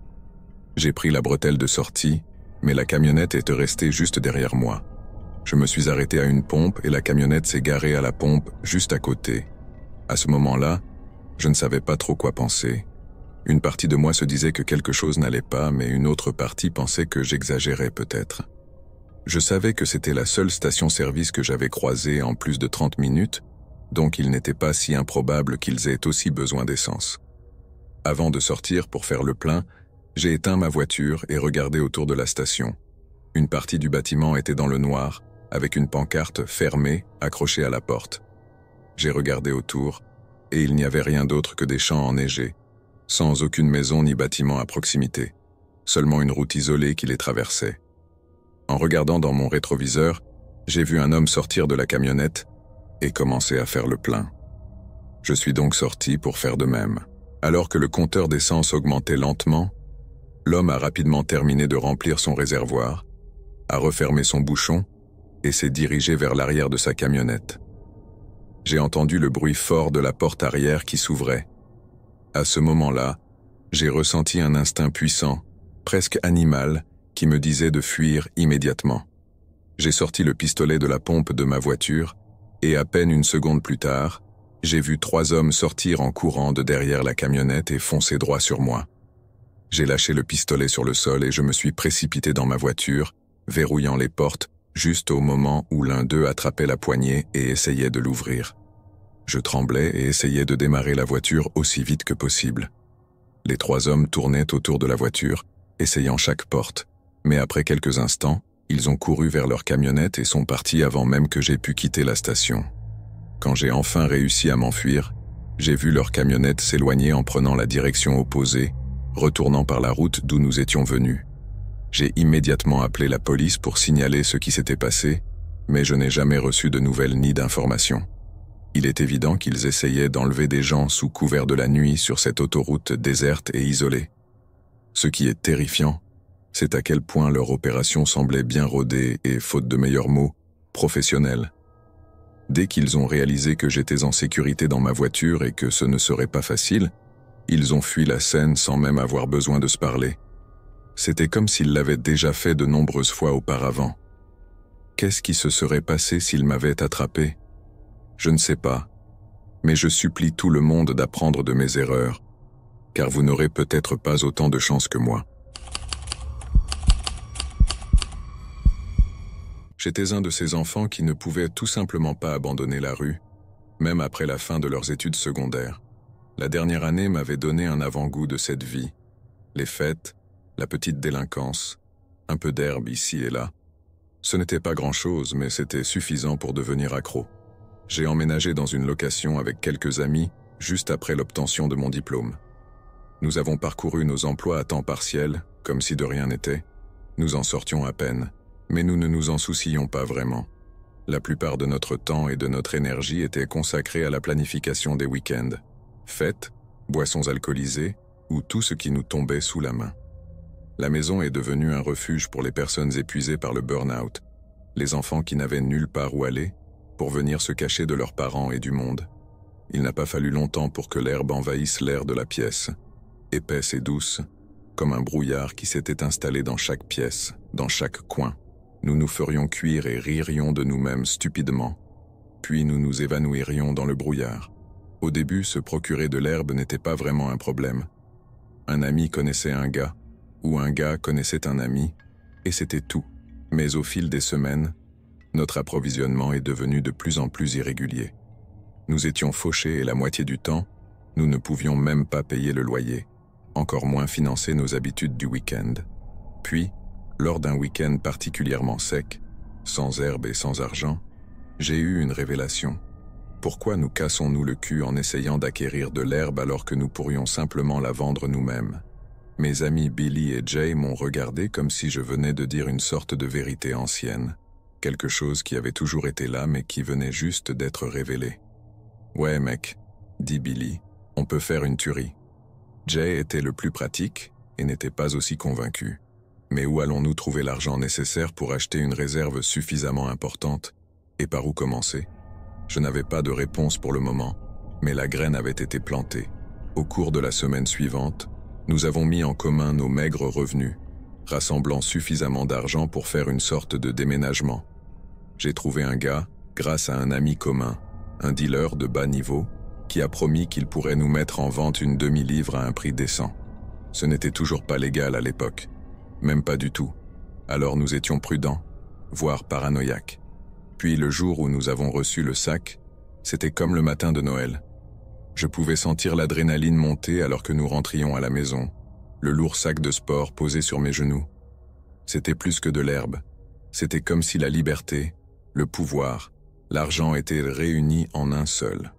J'ai pris la bretelle de sortie, mais la camionnette était restée juste derrière moi. Je me suis arrêté à une pompe et la camionnette s'est garée à la pompe juste à côté. À ce moment-là, je ne savais pas trop quoi penser. Une partie de moi se disait que quelque chose n'allait pas, mais une autre partie pensait que j'exagérais peut-être. Je savais que c'était la seule station-service que j'avais croisée en plus de 30 minutes, donc il n'était pas si improbable qu'ils aient aussi besoin d'essence. Avant de sortir pour faire le plein, j'ai éteint ma voiture et regardé autour de la station. Une partie du bâtiment était dans le noir, avec une pancarte fermée accrochée à la porte. J'ai regardé autour, et il n'y avait rien d'autre que des champs enneigés, sans aucune maison ni bâtiment à proximité, seulement une route isolée qui les traversait. En regardant dans mon rétroviseur, j'ai vu un homme sortir de la camionnette et commencer à faire le plein. Je suis donc sorti pour faire de même. Alors que le compteur d'essence augmentait lentement, l'homme a rapidement terminé de remplir son réservoir, a refermé son bouchon et s'est dirigé vers l'arrière de sa camionnette. J'ai entendu le bruit fort de la porte arrière qui s'ouvrait. À ce moment-là, j'ai ressenti un instinct puissant, presque animal, qui me disait de fuir immédiatement. J'ai sorti le pistolet de la pompe de ma voiture et à peine une seconde plus tard, j'ai vu 3 hommes sortir en courant de derrière la camionnette et foncer droit sur moi. J'ai lâché le pistolet sur le sol et je me suis précipité dans ma voiture, verrouillant les portes juste au moment où l'un d'eux attrapait la poignée et essayait de l'ouvrir. Je tremblais et essayais de démarrer la voiture aussi vite que possible. Les 3 hommes tournaient autour de la voiture, essayant chaque porte, mais après quelques instants, ils ont couru vers leur camionnette et sont partis avant même que j'aie pu quitter la station. Quand j'ai enfin réussi à m'enfuir, j'ai vu leur camionnette s'éloigner en prenant la direction opposée, retournant par la route d'où nous étions venus. J'ai immédiatement appelé la police pour signaler ce qui s'était passé, mais je n'ai jamais reçu de nouvelles ni d'informations. Il est évident qu'ils essayaient d'enlever des gens sous couvert de la nuit sur cette autoroute déserte et isolée. Ce qui est terrifiant, c'est à quel point leur opération semblait bien rodée et, faute de meilleurs mots, professionnelle. Dès qu'ils ont réalisé que j'étais en sécurité dans ma voiture et que ce ne serait pas facile, ils ont fui la scène sans même avoir besoin de se parler. C'était comme s'ils l'avaient déjà fait de nombreuses fois auparavant. Qu'est-ce qui se serait passé s'ils m'avaient attrapé ? Je ne sais pas, mais je supplie tout le monde d'apprendre de mes erreurs, car vous n'aurez peut-être pas autant de chance que moi. J'étais un de ces enfants qui ne pouvaient tout simplement pas abandonner la rue, même après la fin de leurs études secondaires. La dernière année m'avait donné un avant-goût de cette vie. Les fêtes, la petite délinquance, un peu d'herbe ici et là. Ce n'était pas grand-chose, mais c'était suffisant pour devenir accro. J'ai emménagé dans une location avec quelques amis juste après l'obtention de mon diplôme. Nous avons parcouru nos emplois à temps partiel, comme si de rien n'était. Nous en sortions à peine, mais nous ne nous en soucions pas vraiment. La plupart de notre temps et de notre énergie étaient consacrés à la planification des week-ends, fêtes, boissons alcoolisées ou tout ce qui nous tombait sous la main. La maison est devenue un refuge pour les personnes épuisées par le burn-out, les enfants qui n'avaient nulle part où aller, pour venir se cacher de leurs parents et du monde. Il n'a pas fallu longtemps pour que l'herbe envahisse l'air de la pièce, épaisse et douce, comme un brouillard qui s'était installé dans chaque pièce, dans chaque coin. Nous nous ferions cuire et ririons de nous-mêmes stupidement, puis nous nous évanouirions dans le brouillard. Au début, se procurer de l'herbe n'était pas vraiment un problème. Un ami connaissait un gars, ou un gars connaissait un ami, et c'était tout. Mais au fil des semaines, notre approvisionnement est devenu de plus en plus irrégulier. Nous étions fauchés et la moitié du temps, nous ne pouvions même pas payer le loyer, encore moins financer nos habitudes du week-end. Puis, lors d'un week-end particulièrement sec, sans herbe et sans argent, j'ai eu une révélation. Pourquoi nous cassons-nous le cul en essayant d'acquérir de l'herbe alors que nous pourrions simplement la vendre nous-mêmes ? Mes amis Billy et Jay m'ont regardé comme si je venais de dire une sorte de vérité ancienne, quelque chose qui avait toujours été là mais qui venait juste d'être révélé. « Ouais mec, dit Billy, on peut faire une tuerie. » Jay était le plus pratique et n'était pas aussi convaincu. Mais où allons-nous trouver l'argent nécessaire pour acheter une réserve suffisamment importante? Et par où commencer? Je n'avais pas de réponse pour le moment, mais la graine avait été plantée. Au cours de la semaine suivante, nous avons mis en commun nos maigres revenus, rassemblant suffisamment d'argent pour faire une sorte de déménagement. J'ai trouvé un gars, grâce à un ami commun, un dealer de bas niveau, qui a promis qu'il pourrait nous mettre en vente une demi-livre à un prix décent. Ce n'était toujours pas légal à l'époque. Même pas du tout. Alors nous étions prudents, voire paranoïaques. Puis le jour où nous avons reçu le sac, c'était comme le matin de Noël. Je pouvais sentir l'adrénaline monter alors que nous rentrions à la maison, le lourd sac de sport posé sur mes genoux. C'était plus que de l'herbe. C'était comme si la liberté, le pouvoir, l'argent étaient réunis en un seul.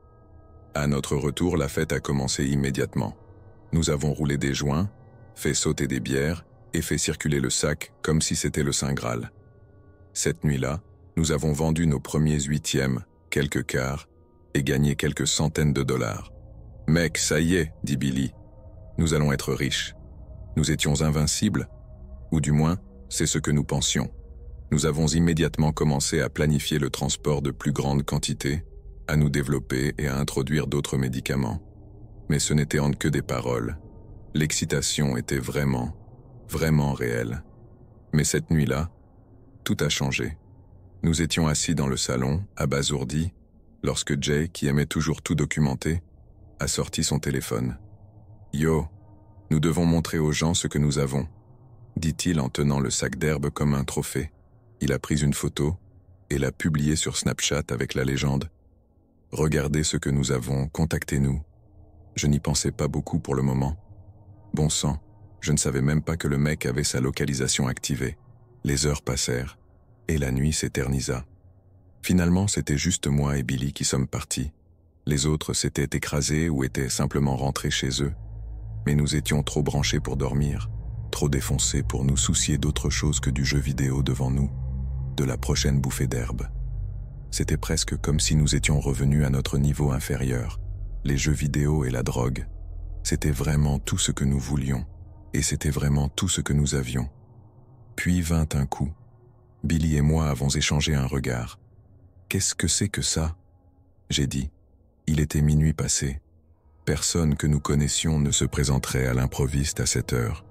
À notre retour, la fête a commencé immédiatement. Nous avons roulé des joints, fait sauter des bières et fait circuler le sac comme si c'était le Saint Graal. Cette nuit-là, nous avons vendu nos premiers huitièmes, quelques quarts, et gagné quelques centaines de dollars. « Mec, ça y est, dit Billy. Nous allons être riches. » Nous étions invincibles, ou du moins, c'est ce que nous pensions. Nous avons immédiatement commencé à planifier le transport de plus grandes quantités, à nous développer et à introduire d'autres médicaments. Mais ce n'était que des paroles. L'excitation était vraiment réelle. Mais cette nuit-là, tout a changé. Nous étions assis dans le salon, abasourdis, lorsque Jay, qui aimait toujours tout documenter, a sorti son téléphone. « Yo, nous devons montrer aux gens ce que nous avons », dit-il en tenant le sac d'herbe comme un trophée. Il a pris une photo et l'a publiée sur Snapchat avec la légende « Regardez ce que nous avons, contactez-nous ». Je n'y pensais pas beaucoup pour le moment. Bon sang, je ne savais même pas que le mec avait sa localisation activée. Les heures passèrent, et la nuit s'éternisa. Finalement, c'était juste moi et Billy qui sommes partis. Les autres s'étaient écrasés ou étaient simplement rentrés chez eux. Mais nous étions trop branchés pour dormir, trop défoncés pour nous soucier d'autre chose que du jeu vidéo devant nous, de la prochaine bouffée d'herbe. C'était presque comme si nous étions revenus à notre niveau inférieur. Les jeux vidéo et la drogue, c'était vraiment tout ce que nous voulions, et c'était vraiment tout ce que nous avions. Puis vint un coup. Billy et moi avons échangé un regard. « Qu'est-ce que c'est que ça ?» J'ai dit. Il était minuit passé. Personne que nous connaissions ne se présenterait à l'improviste à cette heure.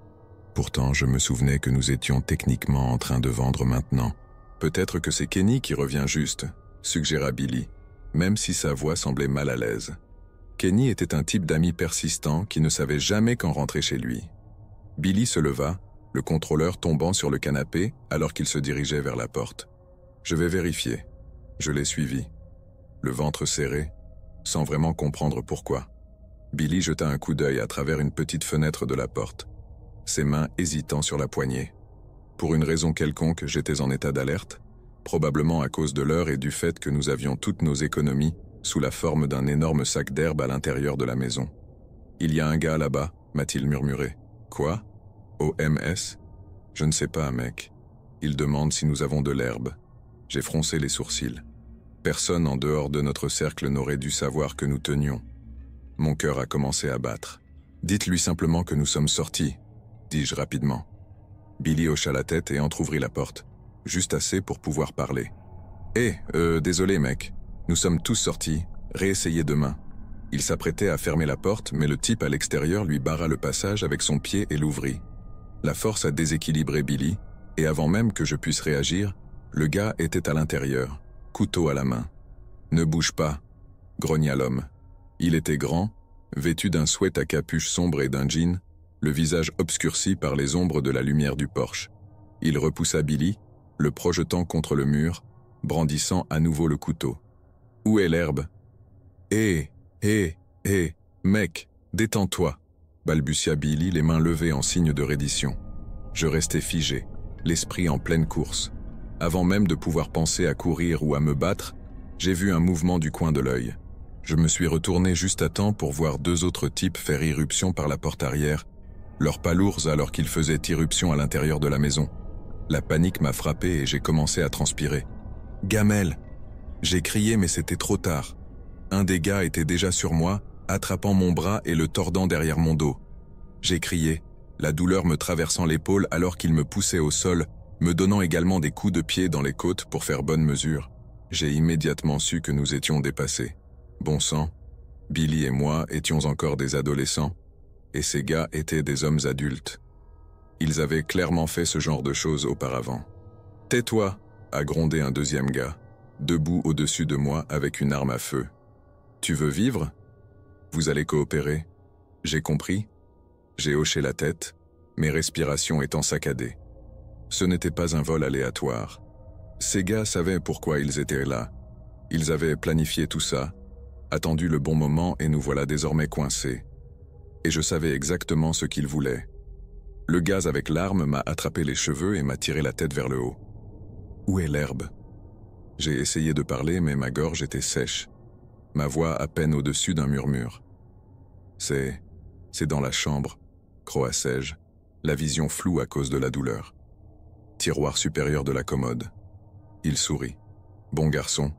Pourtant, je me souvenais que nous étions techniquement en train de vendre maintenant. « Peut-être que c'est Kenny qui revient juste », suggéra Billy, même si sa voix semblait mal à l'aise. Kenny était un type d'ami persistant qui ne savait jamais quand rentrer chez lui. Billy se leva, le contrôleur tombant sur le canapé alors qu'il se dirigeait vers la porte. « Je vais vérifier. » Je l'ai suivi, le ventre serré, sans vraiment comprendre pourquoi. Billy jeta un coup d'œil à travers une petite fenêtre de la porte, ses mains hésitant sur la poignée. Pour une raison quelconque, j'étais en état d'alerte, probablement à cause de l'heure et du fait que nous avions toutes nos économies sous la forme d'un énorme sac d'herbe à l'intérieur de la maison. « Il y a un gars là-bas » m'a-t-il murmuré. « Quoi ? OMS ? Je ne sais pas, mec. Il demande si nous avons de l'herbe. » J'ai froncé les sourcils. Personne en dehors de notre cercle n'aurait dû savoir que nous tenions. Mon cœur a commencé à battre. « Dites-lui simplement que nous sommes sortis », dis-je rapidement. Billy hocha la tête et entr'ouvrit la porte, juste assez pour pouvoir parler. « Désolé mec, nous sommes tous sortis, réessayez demain. » Il s'apprêtait à fermer la porte, mais le type à l'extérieur lui barra le passage avec son pied et l'ouvrit. La force a déséquilibré Billy, et avant même que je puisse réagir, le gars était à l'intérieur, couteau à la main. « Ne bouge pas », grogna l'homme. Il était grand, vêtu d'un sweat à capuche sombre et d'un jean, le visage obscurci par les ombres de la lumière du porche. Il repoussa Billy, le projetant contre le mur, brandissant à nouveau le couteau. « Où est l'herbe ?»« Mec, détends-toi » balbutia Billy, les mains levées en signe de reddition. Je restais figé, l'esprit en pleine course. Avant même de pouvoir penser à courir ou à me battre, j'ai vu un mouvement du coin de l'œil. Je me suis retourné juste à temps pour voir deux autres types faire irruption par la porte arrière, leurs pas lourds alors qu'ils faisaient irruption à l'intérieur de la maison. La panique m'a frappé et j'ai commencé à transpirer. « Gamelle !» J'ai crié mais c'était trop tard. Un des gars était déjà sur moi, attrapant mon bras et le tordant derrière mon dos. J'ai crié, la douleur me traversant l'épaule alors qu'il me poussait au sol, me donnant également des coups de pied dans les côtes pour faire bonne mesure. J'ai immédiatement su que nous étions dépassés. Bon sang, Billy et moi étions encore des adolescents, et ces gars étaient des hommes adultes. Ils avaient clairement fait ce genre de choses auparavant. « Tais-toi » a grondé un deuxième gars, debout au-dessus de moi avec une arme à feu. « Tu veux vivre ? Vous allez coopérer ?» J'ai compris. J'ai hoché la tête, mes respirations étant saccadées. Ce n'était pas un vol aléatoire. Ces gars savaient pourquoi ils étaient là. Ils avaient planifié tout ça, attendu le bon moment et nous voilà désormais coincés. Et je savais exactement ce qu'ils voulaient. Le gaz avec l'arme m'a attrapé les cheveux et m'a tiré la tête vers le haut. Où est l'herbe? J'ai essayé de parler, mais ma gorge était sèche. Ma voix à peine au-dessus d'un murmure. C'est dans la chambre, croassai-je, la vision floue à cause de la douleur. Tiroir supérieur de la commode. Il sourit. Bon garçon.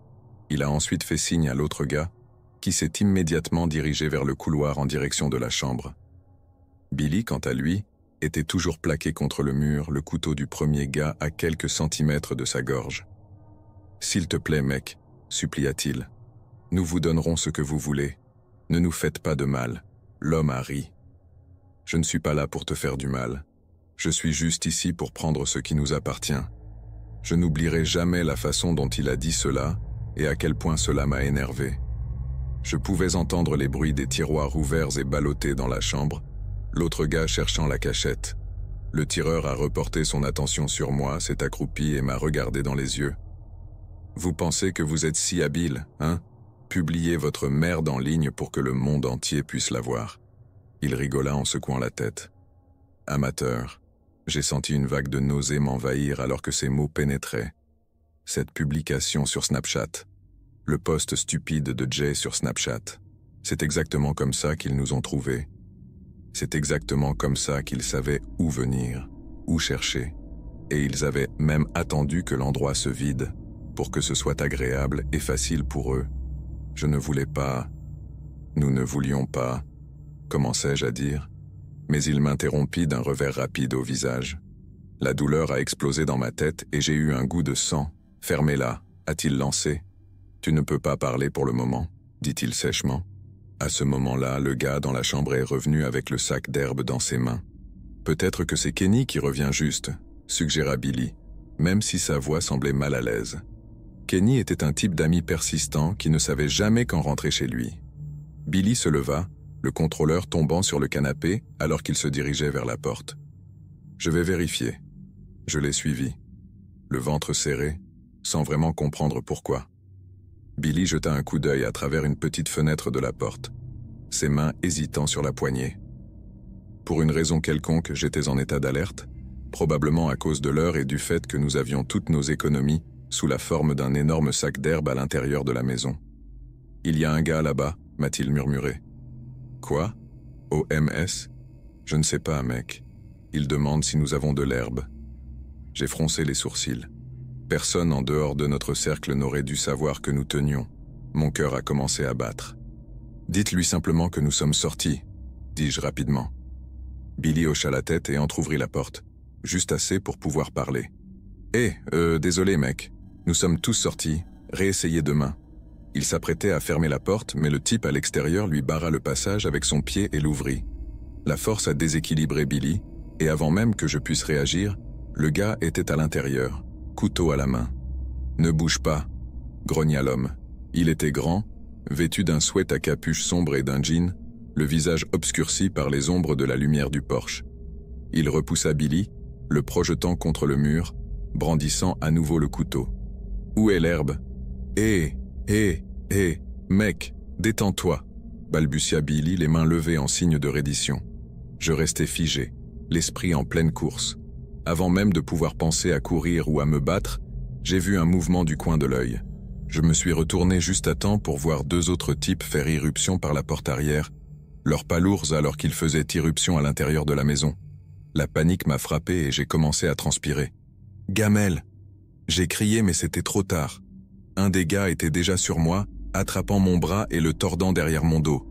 Il a ensuite fait signe à l'autre gars, qui s'est immédiatement dirigé vers le couloir en direction de la chambre. Billy, quant à lui, était toujours plaqué contre le mur, le couteau du premier gars à quelques centimètres de sa gorge. « S'il te plaît, mec, » supplia-t-il. « Nous vous donnerons ce que vous voulez. Ne nous faites pas de mal. » L'homme a ri. « Je ne suis pas là pour te faire du mal. Je suis juste ici pour prendre ce qui nous appartient. » Je n'oublierai jamais la façon dont il a dit cela et à quel point cela m'a énervé. Je pouvais entendre les bruits des tiroirs ouverts et ballottés dans la chambre, l'autre gars cherchant la cachette. Le tireur a reporté son attention sur moi, s'est accroupi et m'a regardé dans les yeux. « Vous pensez que vous êtes si habile, hein? Publiez votre merde en ligne pour que le monde entier puisse la voir. » Il rigola en secouant la tête. « Amateur. » J'ai senti une vague de nausée m'envahir alors que ces mots pénétraient. Cette publication sur Snapchat. Le post stupide de Jay sur Snapchat. C'est exactement comme ça qu'ils nous ont trouvés. C'est exactement comme ça qu'ils savaient où venir, où chercher. Et ils avaient même attendu que l'endroit se vide, pour que ce soit agréable et facile pour eux. Je ne voulais pas... Nous ne voulions pas... Commençai-je à dire, mais il m'interrompit d'un revers rapide au visage. La douleur a explosé dans ma tête et j'ai eu un goût de sang. « Fermez-la » a-t-il lancé. « Tu ne peux pas parler pour le moment » dit-il sèchement. À ce moment-là, le gars dans la chambre est revenu avec le sac d'herbe dans ses mains. « Peut-être que c'est Kenny qui revient juste » suggéra Billy, même si sa voix semblait mal à l'aise. Kenny était un type d'ami persistant qui ne savait jamais quand rentrer chez lui. Billy se leva, le contrôleur tombant sur le canapé alors qu'il se dirigeait vers la porte. « Je vais vérifier. » Je l'ai suivi, le ventre serré, sans vraiment comprendre pourquoi. Billy jeta un coup d'œil à travers une petite fenêtre de la porte, ses mains hésitant sur la poignée. Pour une raison quelconque, j'étais en état d'alerte, probablement à cause de l'heure et du fait que nous avions toutes nos économies sous la forme d'un énorme sac d'herbe à l'intérieur de la maison. « Il y a un gars là-bas » m'a-t-il murmuré. « Quoi ? OMS ? Je ne sais pas, mec. Il demande si nous avons de l'herbe. » J'ai froncé les sourcils. Personne en dehors de notre cercle n'aurait dû savoir que nous tenions. Mon cœur a commencé à battre. « Dites-lui simplement que nous sommes sortis » dis-je rapidement. Billy hocha la tête et entr'ouvrit la porte, juste assez pour pouvoir parler. « Désolé mec, nous sommes tous sortis, réessayez demain. » Il s'apprêtait à fermer la porte, mais le type à l'extérieur lui barra le passage avec son pied et l'ouvrit. La force a déséquilibré Billy, et avant même que je puisse réagir, le gars était à l'intérieur, couteau à la main. « Ne bouge pas » grogna l'homme. Il était grand, vêtu d'un sweat à capuche sombre et d'un jean, le visage obscurci par les ombres de la lumière du porche. Il repoussa Billy, le projetant contre le mur, brandissant à nouveau le couteau. « Où est l'herbe ?»« Mec, détends-toi » balbutia Billy, les mains levées en signe de reddition. Je restais figé, l'esprit en pleine course. Avant même de pouvoir penser à courir ou à me battre, j'ai vu un mouvement du coin de l'œil. Je me suis retourné juste à temps pour voir deux autres types faire irruption par la porte arrière, leurs pas lourds alors qu'ils faisaient irruption à l'intérieur de la maison. La panique m'a frappé et j'ai commencé à transpirer. « Gamelle !» J'ai crié mais c'était trop tard. Un des gars était déjà sur moi, attrapant mon bras et le tordant derrière mon dos.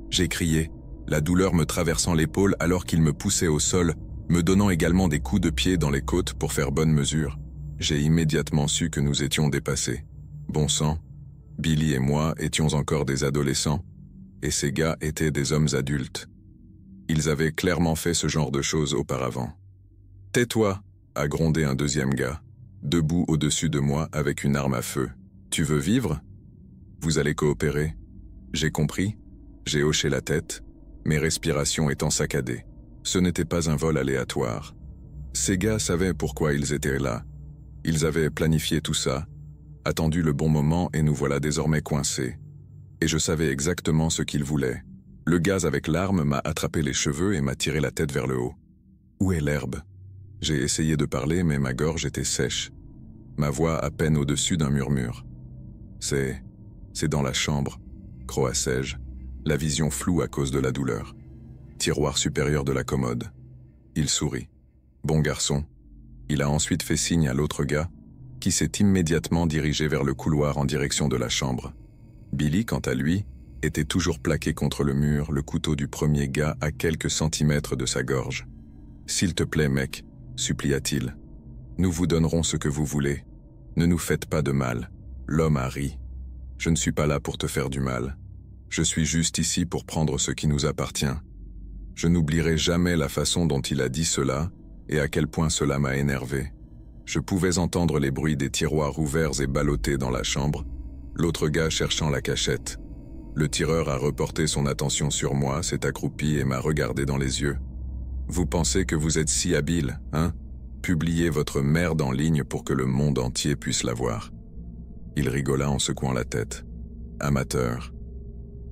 J'ai crié la douleur me traversant l'épaule alors qu'il me poussait au sol, me donnant également des coups de pied dans les côtes pour faire bonne mesure. J'ai immédiatement su que nous étions dépassés. Bon sang, Billy et moi étions encore des adolescents, et ces gars étaient des hommes adultes. Ils avaient clairement fait ce genre de choses auparavant. « Tais-toi » a grondé un deuxième gars, debout au-dessus de moi avec une arme à feu. « Tu veux vivre ? Vous allez coopérer ?» J'ai compris, j'ai hoché la tête, mes respirations étant saccadées. Ce n'était pas un vol aléatoire. Ces gars savaient pourquoi ils étaient là. Ils avaient planifié tout ça, attendu le bon moment et nous voilà désormais coincés. Et je savais exactement ce qu'ils voulaient. Le gaz avec l'arme m'a attrapé les cheveux et m'a tiré la tête vers le haut. Où est l'herbe ? J'ai essayé de parler mais ma gorge était sèche. Ma voix à peine au-dessus d'un murmure. C'est dans la chambre, croassai-je, la vision floue à cause de la douleur. Tiroir supérieur de la commode. Il sourit. Bon garçon. Il a ensuite fait signe à l'autre gars, qui s'est immédiatement dirigé vers le couloir en direction de la chambre. Billy, quant à lui, était toujours plaqué contre le mur, le couteau du premier gars à quelques centimètres de sa gorge. « S'il te plaît, mec, » supplia-t-il. « Nous vous donnerons ce que vous voulez. Ne nous faites pas de mal. » L'homme a ri. « Je ne suis pas là pour te faire du mal. Je suis juste ici pour prendre ce qui nous appartient. » Je n'oublierai jamais la façon dont il a dit cela et à quel point cela m'a énervé. Je pouvais entendre les bruits des tiroirs ouverts et ballottés dans la chambre, l'autre gars cherchant la cachette. Le tireur a reporté son attention sur moi, s'est accroupi et m'a regardé dans les yeux. « Vous pensez que vous êtes si habile, hein ? Publiez votre merde en ligne pour que le monde entier puisse la voir. » Il rigola en secouant la tête. « Amateur. »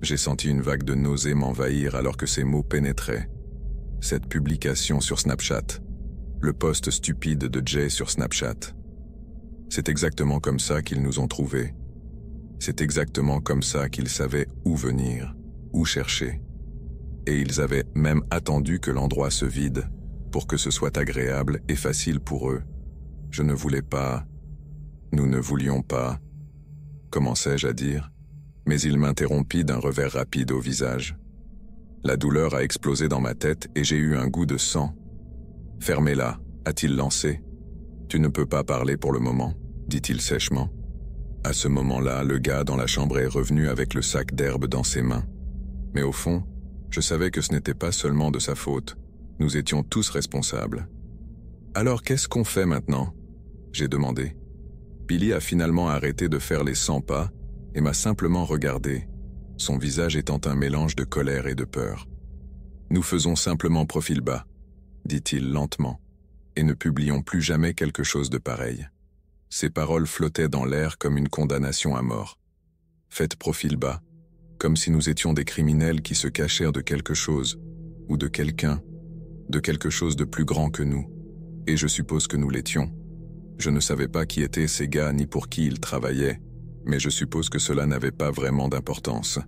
J'ai senti une vague de nausée m'envahir alors que ces mots pénétraient. Cette publication sur Snapchat. Le post stupide de Jay sur Snapchat. C'est exactement comme ça qu'ils nous ont trouvés. C'est exactement comme ça qu'ils savaient où venir, où chercher. Et ils avaient même attendu que l'endroit se vide pour que ce soit agréable et facile pour eux. Je ne voulais pas... Nous ne voulions pas... Commençai-je à dire, mais il m'interrompit d'un revers rapide au visage. La douleur a explosé dans ma tête et j'ai eu un goût de sang. « Fermez-la » a-t-il lancé. « Tu ne peux pas parler pour le moment » dit-il sèchement. À ce moment-là, le gars dans la chambre est revenu avec le sac d'herbe dans ses mains. Mais au fond, je savais que ce n'était pas seulement de sa faute. Nous étions tous responsables. « Alors qu'est-ce qu'on fait maintenant ?» j'ai demandé. Billy a finalement arrêté de faire les 100 pas et m'a simplement regardé, son visage étant un mélange de colère et de peur. « Nous faisons simplement profil bas, » dit-il lentement, « et ne publions plus jamais quelque chose de pareil. » Ses paroles flottaient dans l'air comme une condamnation à mort. « Faites profil bas, comme si nous étions des criminels qui se cachèrent de quelque chose, ou de quelqu'un, de quelque chose de plus grand que nous. Et je suppose que nous l'étions. Je ne savais pas qui étaient ces gars ni pour qui ils travaillaient, mais je suppose que cela n'avait pas vraiment d'importance.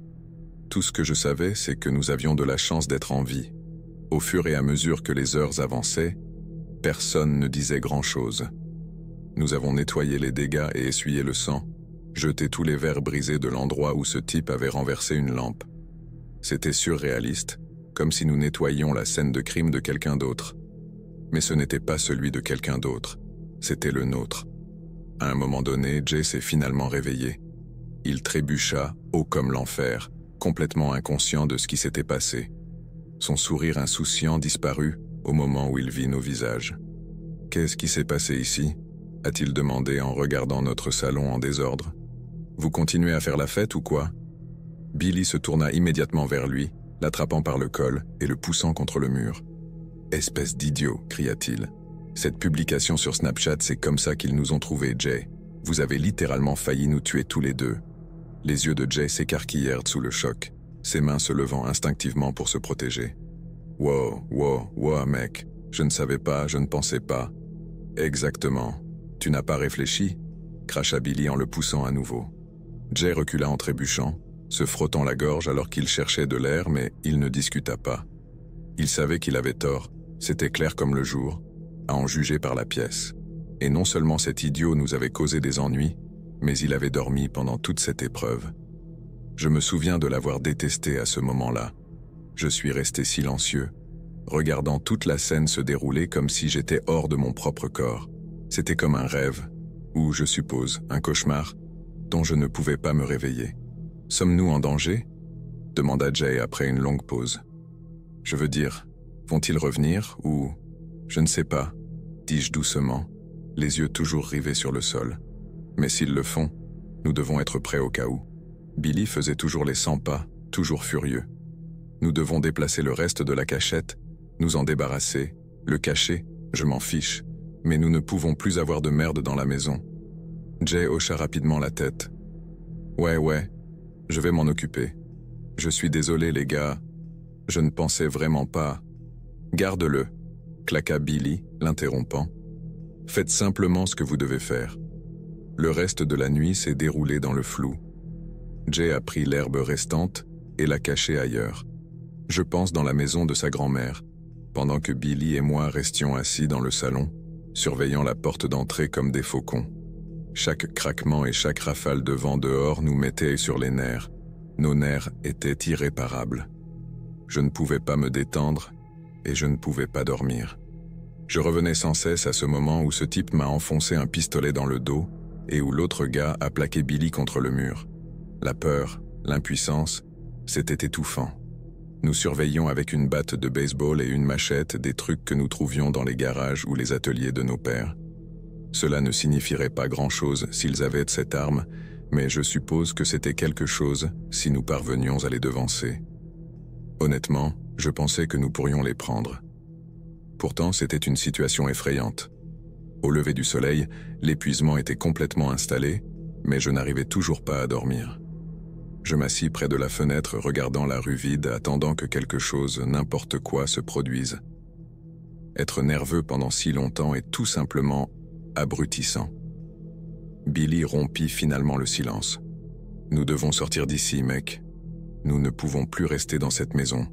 Tout ce que je savais, c'est que nous avions de la chance d'être en vie. Au fur et à mesure que les heures avançaient, personne ne disait grand-chose. Nous avons nettoyé les dégâts et essuyé le sang, jeté tous les verres brisés de l'endroit où ce type avait renversé une lampe. C'était surréaliste, comme si nous nettoyions la scène de crime de quelqu'un d'autre. Mais ce n'était pas celui de quelqu'un d'autre, c'était le nôtre. À un moment donné, Jay s'est finalement réveillé. Il trébucha, haut comme l'enfer, complètement inconscient de ce qui s'était passé. Son sourire insouciant disparut au moment où il vit nos visages. « Qu'est-ce qui s'est passé ici ?» a-t-il demandé en regardant notre salon en désordre. « Vous continuez à faire la fête ou quoi ?» Billy se tourna immédiatement vers lui, l'attrapant par le col et le poussant contre le mur. « Espèce d'idiot !» cria-t-il. « Cette publication sur Snapchat, c'est comme ça qu'ils nous ont trouvés, Jay. Vous avez littéralement failli nous tuer tous les deux. » Les yeux de Jay s'écarquillèrent sous le choc, ses mains se levant instinctivement pour se protéger. « Wow, mec, je ne savais pas, je ne pensais pas. »« Exactement. Tu n'as pas réfléchi ?» cracha Billy en le poussant à nouveau. Jay recula en trébuchant, se frottant la gorge alors qu'il cherchait de l'air, mais il ne discuta pas. Il savait qu'il avait tort, c'était clair comme le jour, à en juger par la pièce. Et non seulement cet idiot nous avait causé des ennuis, mais il avait dormi pendant toute cette épreuve. Je me souviens de l'avoir détesté à ce moment-là. Je suis resté silencieux, regardant toute la scène se dérouler comme si j'étais hors de mon propre corps. C'était comme un rêve, ou, je suppose, un cauchemar, dont je ne pouvais pas me réveiller. « Sommes-nous en danger ?» demanda Jay après une longue pause. « Je veux dire, vont-ils revenir, ou... Je ne sais pas, dis-je doucement, les yeux toujours rivés sur le sol. Mais s'ils le font, nous devons être prêts au cas où. » Billy faisait toujours les 100 pas, toujours furieux. Nous devons déplacer le reste de la cachette, nous en débarrasser, le cacher, je m'en fiche, mais nous ne pouvons plus avoir de merde dans la maison. Jay hocha rapidement la tête. Ouais, je vais m'en occuper. Je suis désolé les gars, je ne pensais vraiment pas. Garde-le, claqua Billy, l'interrompant. Faites simplement ce que vous devez faire. Le reste de la nuit s'est déroulé dans le flou. Jay a pris l'herbe restante et l'a cachée ailleurs. Je pense dans la maison de sa grand-mère, pendant que Billy et moi restions assis dans le salon, surveillant la porte d'entrée comme des faucons. Chaque craquement et chaque rafale de vent dehors nous mettait sur les nerfs. Nos nerfs étaient irréparables. Je ne pouvais pas me détendre et je ne pouvais pas dormir. Je revenais sans cesse à ce moment où ce type m'a enfoncé un pistolet dans le dos et où l'autre gars a plaqué Billy contre le mur. La peur, l'impuissance, c'était étouffant. Nous surveillions avec une batte de baseball et une machette des trucs que nous trouvions dans les garages ou les ateliers de nos pères. Cela ne signifierait pas grand-chose s'ils avaient cette arme, mais je suppose que c'était quelque chose si nous parvenions à les devancer. Honnêtement, je pensais que nous pourrions les prendre. Pourtant, c'était une situation effrayante. Au lever du soleil, l'épuisement était complètement installé, mais je n'arrivais toujours pas à dormir. Je m'assis près de la fenêtre regardant la rue vide, attendant que quelque chose, n'importe quoi, se produise. Être nerveux pendant si longtemps est tout simplement abrutissant. Billy rompit finalement le silence. « Nous devons sortir d'ici, mec. Nous ne pouvons plus rester dans cette maison.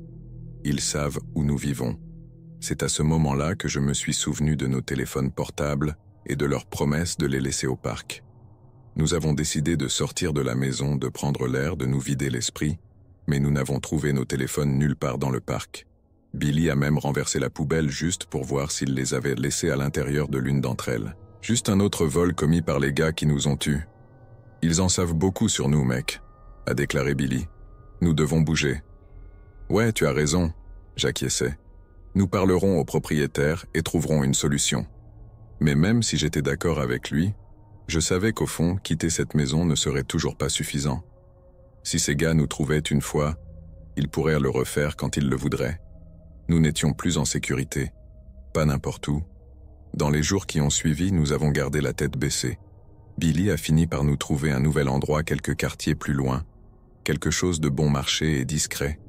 Ils savent où nous vivons. » C'est à ce moment-là que je me suis souvenu de nos téléphones portables et de leur promesse de les laisser au parc. Nous avons décidé de sortir de la maison, de prendre l'air, de nous vider l'esprit, mais nous n'avons trouvé nos téléphones nulle part dans le parc. Billy a même renversé la poubelle juste pour voir s'il les avait laissés à l'intérieur de l'une d'entre elles. Juste un autre vol commis par les gars qui nous ont tués. « Ils en savent beaucoup sur nous, mec », a déclaré Billy. « Nous devons bouger. »« Ouais, tu as raison », j'acquiesçais. « Nous parlerons au propriétaire et trouverons une solution. » Mais même si j'étais d'accord avec lui, je savais qu'au fond, quitter cette maison ne serait toujours pas suffisant. Si ces gars nous trouvaient une fois, ils pourraient le refaire quand ils le voudraient. Nous n'étions plus en sécurité, pas n'importe où. Dans les jours qui ont suivi, nous avons gardé la tête baissée. Billy a fini par nous trouver un nouvel endroit quelques quartiers plus loin, quelque chose de bon marché et discret.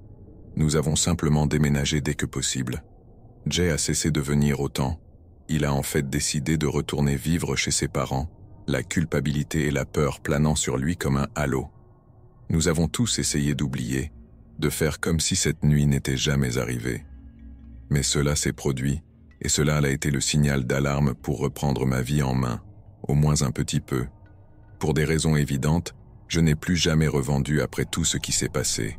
Nous avons simplement déménagé dès que possible. Jay a cessé de venir autant. Il a en fait décidé de retourner vivre chez ses parents, la culpabilité et la peur planant sur lui comme un halo. Nous avons tous essayé d'oublier, de faire comme si cette nuit n'était jamais arrivée. Mais cela s'est produit, et cela a été le signal d'alarme pour reprendre ma vie en main, au moins un petit peu. Pour des raisons évidentes, je n'ai plus jamais revendu après tout ce qui s'est passé.